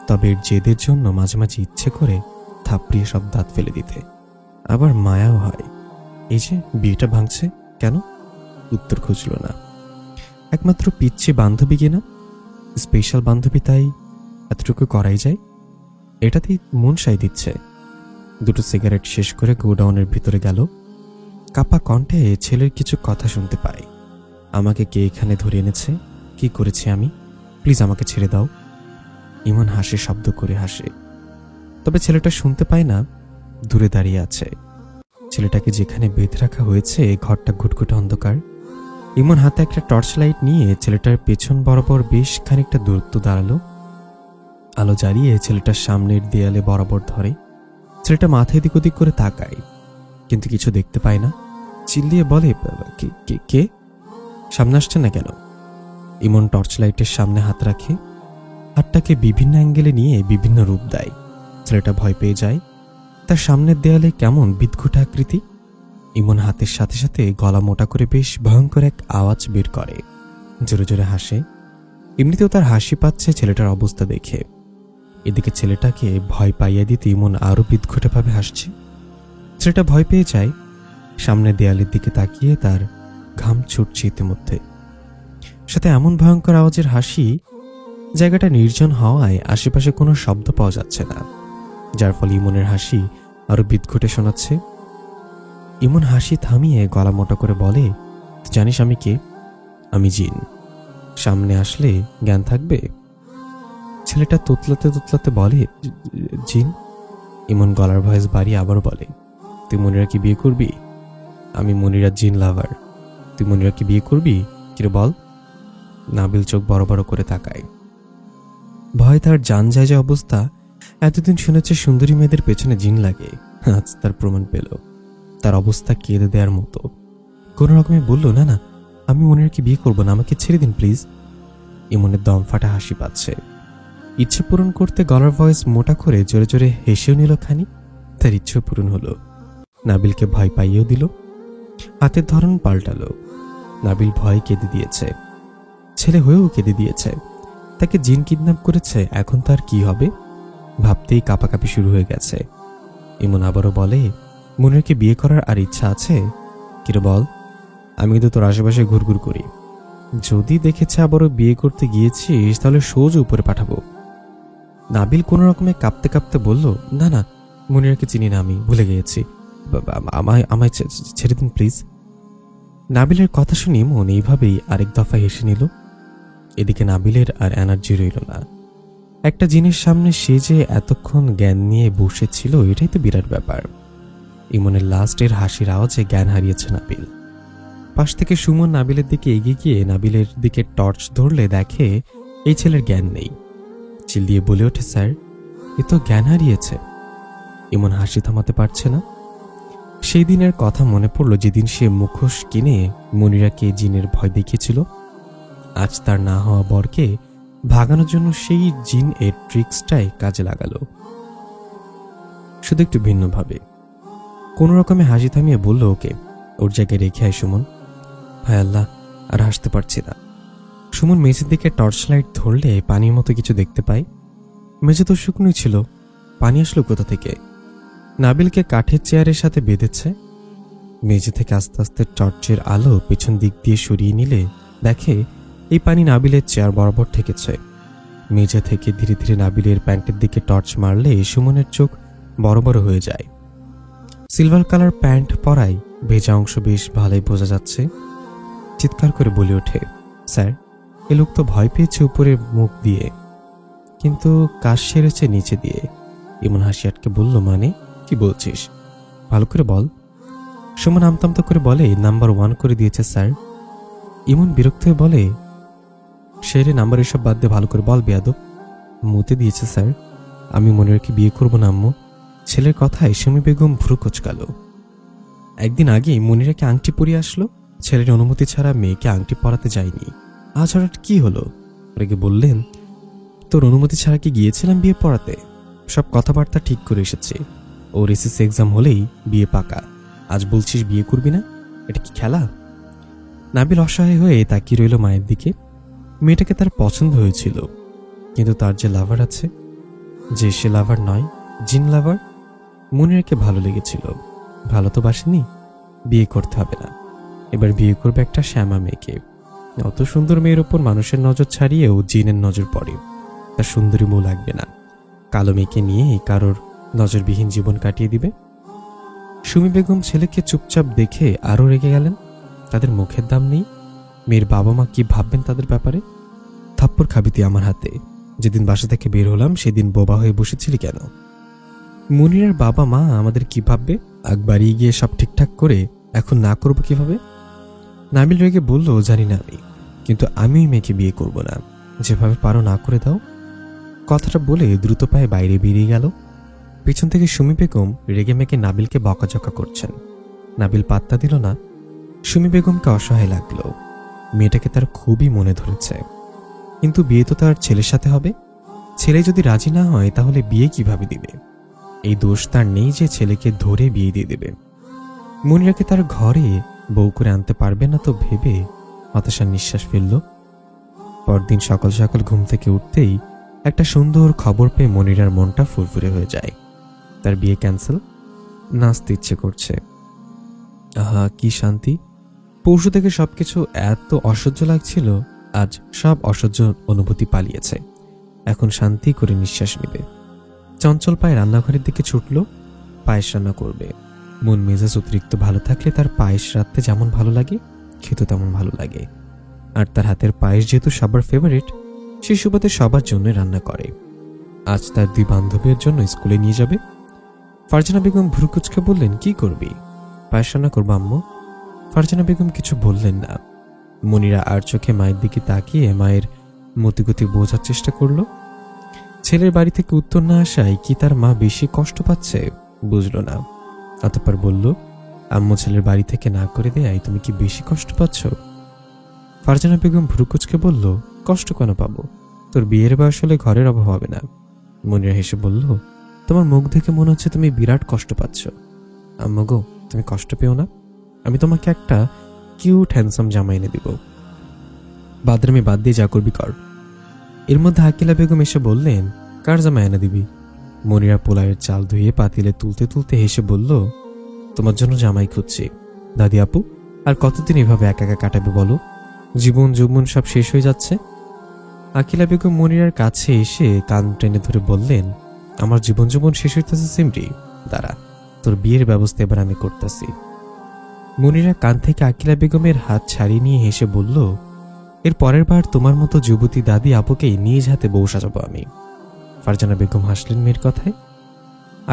তবে এর জেদের জন্য মাঝে মাঝে ইচ্ছে করে থাপড়িয়ে সব দাঁত ফেলে দিতে। আবার মায়াও হয়, এই যে বিয়েটা ভাঙছে কেন? উত্তর খুঁজল না। একমাত্র পিচ্ছি বান্ধবী কিনা, স্পেশাল বান্ধবী, তাই এতটুকু করাই যায়। এটাতেই মন সাই দিচ্ছে। 2টো সিগারেট শেষ করে গোডাউনের ভিতরে গেল। কাপা কণ্ঠে ছেলের কিছু কথা শুনতে পায়। আমাকে কে এখানে ধরে এনেছে? কি করেছি আমি? প্লিজ আমাকে ছেড়ে দাও। ইমন হাসে, শব্দ করে হাসে। তবে ছেলেটা শুনতে পায় না, দূরে দাঁড়িয়ে আছে। ছেলেটাকে যেখানে বেঁধে রাখা হয়েছে ঘরটা ঘুটঘুটে অন্ধকার। ইমন হাতে একটা টর্চ লাইট নিয়ে ছেলেটার পেছন বরাবর বেশ খানিকটা দূরত্ব দাঁড়ালো। আলো জ্বালিয়ে ছেলেটার সামনের দেয়ালে বরাবর ধরে। ছেলেটা মাথায় দিক ওদিক করে তাকায়, কিন্তু কিছু দেখতে পায় না। চিল্লিয়ে বলে, কে? সামনে আসছে না কেন? ইমন টর্চ লাইটের সামনে হাত রাখে, হাতটাকে বিভিন্ন অ্যাঙ্গেলে নিয়ে বিভিন্ন রূপ দেয়। ছেলেটা ভয় পেয়ে যায়। তার সামনের দেয়ালে কেমন বিদঘুটে আকৃতি। ইমন হাতের সাথে সাথে গলা মোটা করে বেশ ভয়ঙ্কর এক আওয়াজ বের করে, জোরে জোরে হাসে। এমনিতেও তার হাসি পাচ্ছে ছেলেটার অবস্থা দেখে। এদিকে ছেলেটাকে ভয় পাইয়ে দিতে ইমন আরো বিদঘুটে ভাবে হাসছে। ছেলেটা ভয় পেয়ে যায়। সামনের দেয়ালের দিকে তাকিয়ে তার ঘাম ছুটছে ইতিমধ্যে। সাথে এমন ভয়ঙ্কর আওয়াজের হাসি, জায়গাটা নির্জন হওয়ায় আশেপাশে কোনো শব্দ পাওয়া যাচ্ছে না, যার ফলে ইমনের হাসি আরো বিদঘুটে শোনাচ্ছে। ইমন হাসি থামিয়ে গলা মোটা করে বলে, জানিস আমি কে? আমি জিন। সামনে আসলে জ্ঞান থাকবে। ছেলেটা তোতলাতে তোতলাতে বলে, জিন? ইমন গলার ভয়েস বাড়িয়ে আবারও বলে, তুই মনিরা কি বিয়ে করবি? আমি মনিরা জিন লাভার। তুই মনিরা কি বিয়ে করবি? কিরে বল। নাবিল চোখ বড় বড় করে তাকায়। ভয় তার জান যায় যে অবস্থা। এতদিন শুনেছে সুন্দরী মেয়েদের পেছনে জিন লাগে, আজ তার প্রমাণ পেল। তার অবস্থা কেঁদে দেওয়ার মতো। কোন রকমে বলল, না না, আমি মনিরা কি বিয়ে করবো না, আমাকে ছেড়ে দিন প্লিজ। ইমনের দম ফাটা হাসি পাচ্ছে। ইচ্ছে পূরণ করতে গলার ভয়েস মোটা করে জোরে জোরে হেসেও নিল খানি। তার ইচ্ছে পূরণ হলো। নাবিলকে ভয় পাইয়েও দিল। হাতের ধরন পাল্টালো। নাবিল ভয় কেঁদে দিয়েছে, ছেলে হয়েও কেঁদে দিয়েছে। তাকে জিন কিডন্যাপ করেছে, এখন তার কি হবে ভাবতেই কাঁপাকাঁপি শুরু হয়ে গেছে। ইমন আবারও বলে, মনিরকে বিয়ে করার আর ইচ্ছা আছে? কিরে বল। আমি কিন্তু তোর আশেপাশে ঘুরঘুর করি। যদি দেখেছে আবারও বিয়ে করতে গিয়েছিস তাহলে সোজা উপরে পাঠাবো। নাবিল কোন রকমে কাঁপতে কাঁপতে বলল, না না, মনিরাকে চিনি না, আমি ভুলে গিয়েছি, আমায় ছেড়ে দিন প্লিজ। নাবিলের কথা শুনি মন এইভাবেই আরেক দফা হেসে নিল। এদিকে নাবিলের আর এনার্জি রইল না। একটা জিনিস সামনে সে যে এতক্ষণ জ্ঞান নিয়ে বসেছিল, এটাই তো বিরাট ব্যাপার। ইমনের লাস্টের হাসির আওয়াজে জ্ঞান হারিয়েছে নাবিল। পাশ থেকে সুমন নাবিলের দিকে এগিয়ে গিয়ে নাবিলের দিকে টর্চ ধরলে দেখে এই ছেলের জ্ঞান নেই। চিল্লিয়ে বলে ওঠে, স্যার, এ তো জ্ঞান হারিয়েছে। ইমন হাসি থামাতে পারছে না। সেই দিনের কথা মনে পড়ল যেদিন সে মুখোশ কিনে মনিরাকে জিনের ভয় দেখিয়েছিল। আজ তার না হওয়া বরকে ভাগানোর জন্য সেই জিন এর ট্রিক্সটাই কাজে লাগালো, শুধু একটু ভিন্নভাবে। কোন রকমে হাসি থামিয়ে বলল, ওকে ওর জায়গায় রেখে আয় সুমন। হায় আল্লাহ, আর হাসতে পারছি না। সুমন মেঝের দিকে টর্চ লাইট ধরলে পানির মতো কিছু দেখতে পায়। মেঝে তো শুকনোই ছিল, পানি আসলো কোথা থেকে? নাবিলকে কাঠের চেয়ারের সাথে বেঁধেছে। মেঝে থেকে আস্তে আস্তে টর্চের আলো পেছন দিক দিয়ে সরিয়ে নিলে দেখে এই পানি নাবিলের চেয়ার বরাবর ঠেকেছে। মেঝে থেকে ধীরে ধীরে নাবিলের প্যান্টের দিকে টর্চ মারলে সুমনের চোখ বড় বড় হয়ে যায়। সিলভার কালার প্যান্ট পরায় ভেজা অংশ বেশ ভালোই বোঝা যাচ্ছে। চিৎকার করে বলে ওঠে, স্যার, এ লোক তো ভয় পেয়েছে উপরে মুখ দিয়ে, কিন্তু কাজ সেরেছে নিচে দিয়ে। এমন হাসি আটকে বলল, মানে কি বলছিস? ভালো করে বল। সুমন আমতামতা করে বলে, নাম্বার 1 করে দিয়েছে স্যার। ইমন বিরক্ত হয়ে বলে, শেরে নাম্বার এসব বাদ দিয়ে ভালো করে বল বেয়াদব। মতে দিয়েছে স্যার। আমি মনিরাকে বিয়ে করব না আম্মু। ছেলের কথায় সুমি বেগম ভ্রু কোচকাল। একদিন আগে মনিরাকে আংটি পরিয়ে আসলো, ছেলের অনুমতি ছাড়া মেয়েকে আংটি পরাতে যায়নি। আজ হঠাৎ কি হলো? রেগে বললেন, তোর অনুমতি ছাড়া কি গিয়েছিলাম বিয়ে পড়াতে? সব কথাবার্তা ঠিক করে এসেছে। ওর এসএসসি এক্সাম হলেই বিয়ে পাকা। আজ বলছিস বিয়ে করবি না? এটা কি খেলা? নাবিল অসহায় হয়ে তাকিয়ে রইল মায়ের দিকে। মেয়েটাকে তার পছন্দ হয়েছিল, কিন্তু তার যে লাভার আছে, যে সে লাভার নয়, জিন লাভার। মনিরাকে ভালো লেগেছিল, ভালো তো বাসেনি। বিয়ে করতে হবে না, এবার বিয়ে করবে একটা শ্যামা মেয়েকে। অত সুন্দর মেয়ের ওপর মানুষের নজর ছাড়িয়েও জিনের নজর পড়ে। তার সুন্দরী বউ লাগবে না, কালো মেয়েকে নিয়ে কারোর নজরবিহীন জীবন কাটিয়ে দিবে। সুমি বেগম ছেলেকে চুপচাপ দেখে আরো রেগে গেলেন। তাদের মুখের দাম নেই। মেয়ের বাবা মা কি ভাববেন তাদের ব্যাপারে? থাপ্পড় খাবি তুই আমার হাতে। যেদিন বাসা থেকে বের হলাম সেদিন বোবা হয়ে বসেছিলি কেন? মনিরার বাবা মা আমাদের কি ভাববে? আগ বাড়িয়ে গিয়ে সব ঠিকঠাক করে এখন না করবো কিভাবে? নাবিল রেগে বলল, জানি না আমি, কিন্তু আমি ওই মেয়েকে বিয়ে করব না। যেভাবে পারো না করে দাও। কথাটা বলে দ্রুত পায়ে বাইরে বেরিয়ে গেল। পিছন থেকে সুমি বেগম রেগে মেগে নাবিলকে বকাঝকা করছেন। নাবিল পাত্তা দিল না। সুমি বেগমকে অসহায় লাগলো। মেয়েটাকে তার খুবই মনে ধরেছে, কিন্তু বিয়ে তো তার ছেলের সাথে হবে। ছেলে যদি রাজি না হয় তাহলে বিয়ে কিভাবে দিবে? এই দোষ তার নেই যে ছেলেকে ধরে বিয়ে দিয়ে দেবে। মনিরাকে তার ঘরে বউ করে আনতে পারবে না তো ভেবে হতাশার নিঃশ্বাস ফেলল। পরদিন সকাল সকাল ঘুম থেকে উঠতেই একটা সুন্দর খবর পেয়ে মনিরার মনটা ফুরফুরে হয়ে যায়। তার বিয়ে ক্যান্সেল। নাচতে ইচ্ছে করছে। আহা, কি শান্তি! পরশু থেকে সবকিছু এত অসহ্য লাগছিল, আজ সব অসহ্য অনুভূতি পালিয়েছে। এখন শান্তি করে নিঃশ্বাস নেবে। চঞ্চল পায়ে রান্নাঘরের দিকে ছুটল। পায়েস রান্না করবে। মন মেজাজ অতিরিক্ত ভালো থাকলে তার পায়েস রাঁধতে যেমন ভালো লাগে, খেতে তেমন ভালো লাগে। আর তার হাতের পায়েস যেহেতু সবার ফেভারিট, সেই সুবাদে সবার জন্য রান্না করে। আজ তার 2 বান্ধবীর জন্য স্কুলে নিয়ে যাবে। ফারজানা বেগম ভ্রুকুচকে বললেন, কি করবি? পায়েস রান্না করবো আম্মু। ফারজানা বেগম কিছু বললেন না। মনিরা আর চোখে মায়ের দিকে তাকিয়ে মায়ের মতিগতি বোঝার চেষ্টা করল। ছেলের বাড়ি থেকে উত্তর না আসায় কি তার মা বেশি কষ্ট পাচ্ছে বুঝল না। অতঃপর বলল, আম্মু, ছেলের বাড়ি থেকে না করে দেয় তুমি কি বেশি কষ্ট পাচ্ছ? ফারজানা বেগম ভ্রুকুচকে বলল, কষ্ট কেন পাবো? তোর বিয়ের বয়স হলে ঘরের অভাব হবে না। মনিরা হেসে বলল, তোমার মুখ দেখে মনে হচ্ছে তুমি বিরাট কষ্ট পাচ্ছ। আম্মু গো, তুমি কষ্ট পেও না। আমি তোমাকে একটা কিউট হ্যান্ডসাম জামা এনে দিব। বাদরামি বাদ দিয়ে যা করবি কর। এর মধ্যে আকিলা বেগম এসে বললেন, কার জামা এনে দিবি? মনিরা পোলাওয়ের চাল ধুয়ে পাতিলে তুলতে তুলতে হেসে বলল, তোমার জন্য জামাই খুঁজছি। দাদি আপু, আর কতদিন এভাবে একা একা কাটাবে বলো? জীবন যৌবন সব শেষ হয়ে যাচ্ছে। আকিলা বেগম মনিরার কাছে এসে কান টেনে ধরে বললেন, আমার জীবন যৌবন শেষ হইতেছে সিমরি, দাঁড়া, তোর বিয়ের ব্যবস্থা এবার আমি করতেছি। মনিরা কান থেকে আকিলা বেগমের হাত ছাড়িয়ে নিয়ে হেসে বলল, এর পরের বার তোমার মতো যুবতী দাদি আপুকেই নিজ হাতে বউ সাজাবো আমি। ফারজানা বেগম হাসলেন মেয়ের কথায়।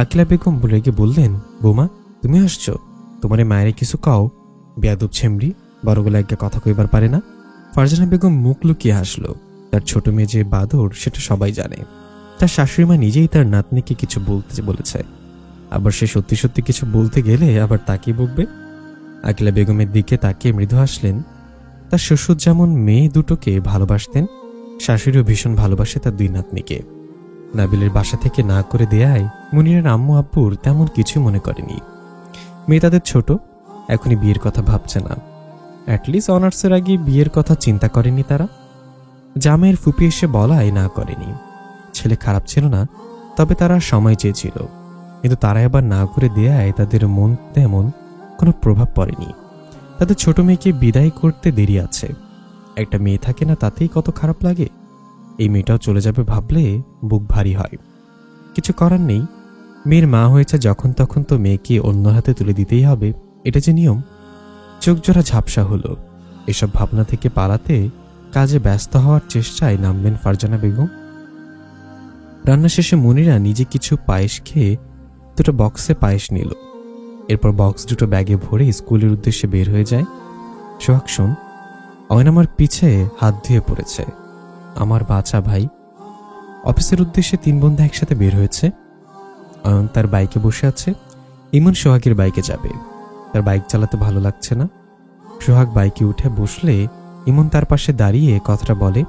আকিলা বেগম রেগে বললেন, বৌমা, তুমি হাসছো? তোমার মায়ের কিছু কাও? বেয়াদব ছেমরি, বড়গুলা একটা কথা কইবার পারে না। ফারজানা বেগম মুখ লুকিয়ে হাসলো। তার ছোট মেয়ে যে বাদর সেটা সবাই জানে। তার শাশুড়ি মা নিজেই তার নাতনিকে কিছু বলতে বলেছে। আবার সে সত্যি সত্যি কিছু বলতে গেলে আবার তাকিয়ে বকবে। আকিলা বেগমের দিকে তাকিয়ে মৃদু হাসলেন। তার শ্বশুর যেমন মেয়ে দুটোকে ভালোবাসতেন, শাশুড়িও ভীষণ ভালোবাসে তার দুই নাতনিকে। নাবিলের বাসা থেকে না করে দেয়ায় মুনিরের আম্মু আব্বুর তেমন কিছু মনে করেনি। মেয়ে তাদের ছোট, এখনই বিয়ের কথা ভাবছে না। অ্যাটলিস্ট অনার্সের আগে বিয়ের কথা চিন্তা করেনি তারা। জামাইয়ের ফুপি এসে বলায় না করেনি। ছেলে খারাপ ছিল না, তবে তারা সময় চেয়েছিল, কিন্তু তারা আবার না করে দেয়ায় তাদের মন তেমন কোনো প্রভাব পড়েনি। তাদের ছোট মেয়েকে বিদায় করতে দেরি আছে। একটা মেয়ে থাকে না, তাতেই কত খারাপ লাগে। এই মেয়েটাও চলে যাবে ভাবলে বুক ভারী হয়। কিছু করার নেই, মেয়ের মা হয়েছে যখন তখন তো মেয়েকে অন্য হাতে তুলে দিতেই হবে, এটা যে নিয়ম। চোখজোড়া ঝাপসা হলো। এসব ভাবনা থেকে পালাতে কাজে ব্যস্ত হওয়ার চেষ্টায় নামলেন ফারজানা বেগম। রান্না শেষে মুনিরা নিজে কিছু পায়েস খেয়ে দুটো বক্সে পায়েস নিল। এরপর বক্স দুটো ব্যাগে ভরে স্কুলের উদ্দেশ্যে বের হয়ে যায়। সোহাগ শোন, অয়ন আমার পিছে হাত ধুয়ে পড়েছে। আমার বাঁচা ভাই। অফিসের উদ্দেশ্যে তিন বন্ধু একসাথে বের হয়েছে। অয়ন তার বাইকে বসে আছে, ইমন সোহাগের বাইকে যাবে। তার বাইক চালাতে ভালো লাগছে না। সোহাগ বাইকে উঠে বসলে ইমন তার পাশে দাঁড়িয়ে কথাটা বলে।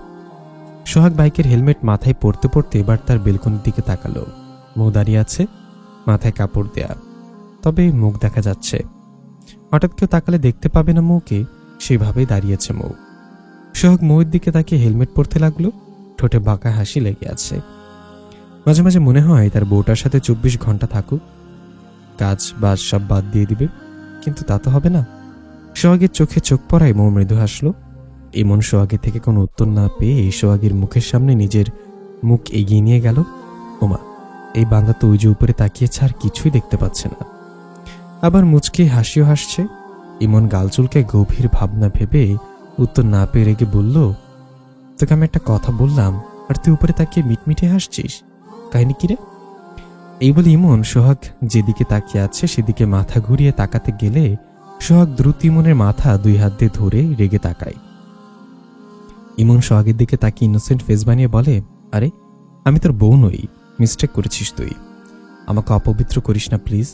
সোহাগ বাইকের হেলমেট মাথায় পড়তে পড়তে এবার তার বেলকনির দিকে তাকালো। মৌ দাঁড়িয়ে আছে, মাথায় কাপড় দেয়া, তবে মুখ দেখা যাচ্ছে। হঠাৎ কেউ তাকালে দেখতে পাবে না মৌকে, সেভাবেই দাঁড়িয়েছে মৌ। সোহাগ মৌয়ের দিকে তাকিয়ে হেলমেট পরতে লাগলো। ঠোঁটে বাঁকা হাসি লেগে আছে। মাঝে মাঝে মনে হয় তার বউটার সাথে 24 ঘন্টা থাকুক, কাজ বাজ সব বাদ দিয়ে দিবে, কিন্তু তা তো হবে না। সোহাগের চোখে চোখ পড়ায় মৌ মৃদু হাসলো। ইমন সোহাগের থেকে কোনো উত্তর না পেয়ে সোহাগের মুখের সামনে নিজের মুখ এগিয়ে নিয়ে গেল। ওমা, এই বান্দা তো ওই যে উপরে তাকিয়ে ছাড় কিছুই দেখতে পাচ্ছে না। আবার মুচকে হাসিও হাসছে। ইমন গাল চুলকে গভীর ভাবনা ভেবে উত্তর না পেয়ে রেগে বলল, তোকে আমি একটা কথা বললাম আর তুই উপরে তাকিয়ে মিটমিটে হাসছিস, কাহিনী কিরে? এই বলে ইমন সোহাগ যেদিকে তাকিয়ে আছে সেদিকে মাথা ঘুরিয়ে তাকাতে গেলে সোহাগ দ্রুত ইমনের মাথা দুই হাত দিয়ে ধরে রেগে তাকায়। ইমন সোহাগের দিকে তাকিয়ে ইনোসেন্ট ফেস বানিয়ে বলে, আরে আমি তোর বউ নই, মিস্টেক করেছিস তুই, আমাকে অপবিত্র করিস না প্লিজ।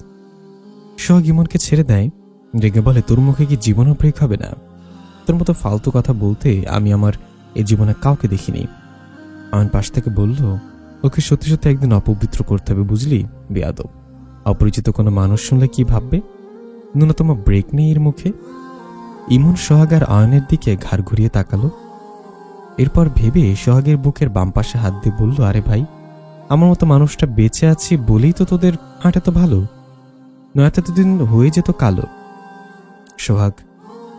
সোহাগ ইমনকে ছেড়ে দেয়। রেগে বলে, তোর মুখে কি জীবনও ব্রেক হবে না? তোর মতো ফালতু কথা বলতে আমি আমার এই জীবনে কাউকে দেখিনি। আমার পাশ থেকে বলল, ওকে সত্যি সত্যি একদিন অপবিত্র করতে হবে, বুঝলি বেয়াদব। অপরিচিত কোনো মানুষ শুনলে কি ভাববে? ন্যূনতম ব্রেক নেই এর মুখে। ইমন সোহাগ আর অয়নের দিকে ঘাড় ঘুরিয়ে তাকালো। এরপর ভেবে সোহাগের বুকের বাম পাশে হাত দিয়ে বলল, আরে ভাই, আমার মতো মানুষটা বেঁচে আছি বলেই তো তোদের হাঁটে তো ভালো, নয়তো এতদিন হয়ে যেত কালো। সোহাগ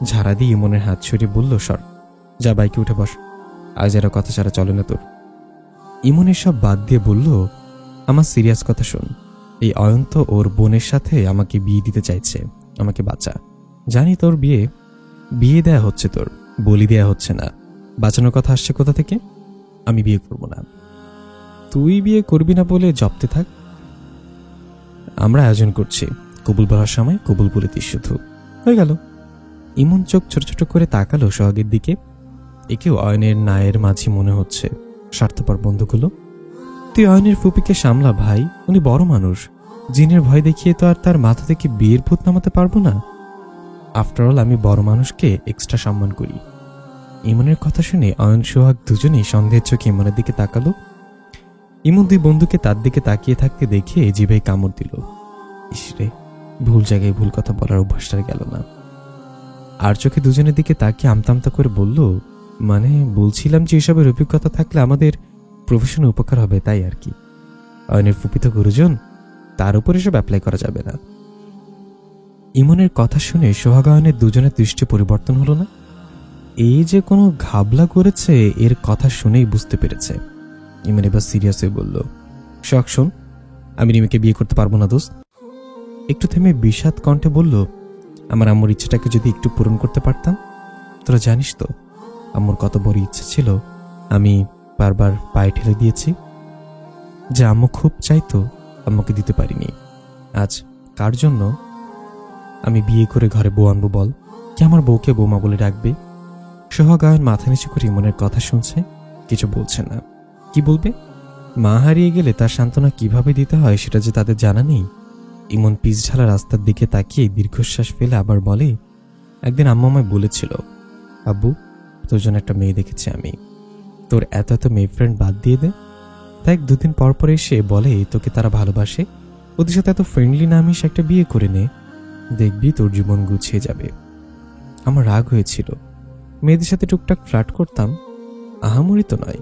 ঝাড়া দিয়ে ইমনের হাত সরিয়ে বলল, সর, যা বাইকে উঠে বস, আজ এরা কথা ছাড়া চলে না তোর। ইমনের সব বাদ দিয়ে বলল, আমার সিরিয়াস কথা শোন, এই অয়ন্ত ওর বোনের সাথে আমাকে বিয়ে দিতে চাইছে, আমাকে বাঁচা। জানি তোর বিয়ে দেয়া হচ্ছে, তোর বলি দেয়া হচ্ছে না। বাঁচানোর কথা আসছে কোথা থেকে? আমি বিয়ে করব না। তুই বিয়ে করবি না বলে জপতে থাক, আমরা আয়োজন করছি, কবুল বলার সময় কবুল বলে দিস, শুধু হয়ে গেল। ইমন চোখ ছোট ছোট করে তাকালো সোহাগের দিকে। একেও অয়নের নায়ের মাঝি মনে হচ্ছে। স্বার্থপর বন্ধুগুলো, তুই অয়নের ফুপিকে সামলা ভাই, উনি বড় মানুষ, জিনের ভয় দেখিয়ে তো আর তার মাথা থেকে বিয়ের ভূত নামাতে পারবো না। আফটারঅল আমি বড় মানুষকে এক্সট্রা সম্মান করি। ইমনের কথা শুনে অয়ন সোহাগ দুজনেই সন্দেহের চোখে ইমনের দিকে তাকালো। ইমন দুই বন্ধুকে তার দিকে তাকিয়ে থাকতে দেখে জিভে কামড় দিল। ইসরে, ভুল জায়গায় ভুল কথা বলার অভ্যাসটা গেল না। আর চোখে দুজনের দিকে তাকিয়ে আমতা করে বলল, মানে বলছিলাম যে এসবের অভিজ্ঞতা থাকলে আমাদের প্রফেশনে উপকার হবে, তাই আর কি। অয়নের ফুপিত গুরুজন, তার উপর এসব অ্যাপ্লাই করা যাবে না। ইমনের কথা শুনে সোহাগ অয়নের দুজনের দৃষ্টি পরিবর্তন হলো না। এই যে কোনো ঘাবলা করেছে এর কথা শুনেই বুঝতে পেরেছে। ইমন এবার সিরিয়াস হয়ে বলল, সোহাগ শোন, আমি রিমিকে বিয়ে করতে পারবো না দোস্ত। একটু থেমে বিষাদ কণ্ঠে বলল, আমার আম্মুর ইচ্ছাটাকে যদি একটু পূরণ করতে পারতাম। তোরা জানিস তো আম্মুর কত বড় ইচ্ছা ছিল, আমি বারবার পায়ে ঠেলে দিয়েছি। যে আম্মু খুব চাইতো আম্মুকে দিতে পারিনি। আজ কার জন্য আমি বিয়ে করে ঘরে বউ আনবো বল? কি আমার বউকে বৌমা বলে ডাকবে? সোহাগ অয়ন মাথা নিচু করে ইমনের কথা শুনছে, কিছু বলছে না। কি বলবে? মা হারিয়ে গেলে তার সান্ত্বনা কিভাবে দিতে হয় সেটা যে তাদের জানা নেই। ইমন পিছঝালা রাস্তার দিকে তাকিয়ে দীর্ঘশ্বাস ফেলে আবার বলে, একদিন আম্মু আমায় বলেছিল, আব্বু তোর জন্য একটা মেয়ে দেখেছি আমি, তোর এত এত মেয়ে ফ্রেন্ড বাদ দিয়ে দে। তাই 2 দিন পর পর এসে বলে তোকে তারা ভালোবাসে, ওদের সাথে এত ফ্রেন্ডলি না মিশে একটা বিয়ে করে নে, দেখবি তোর জীবন গুছিয়ে যাবে। আমার রাগ হয়েছিল, মেয়েদের সাথে টুকটাক ফ্লার্ট করতাম, আহামরি তো নয়,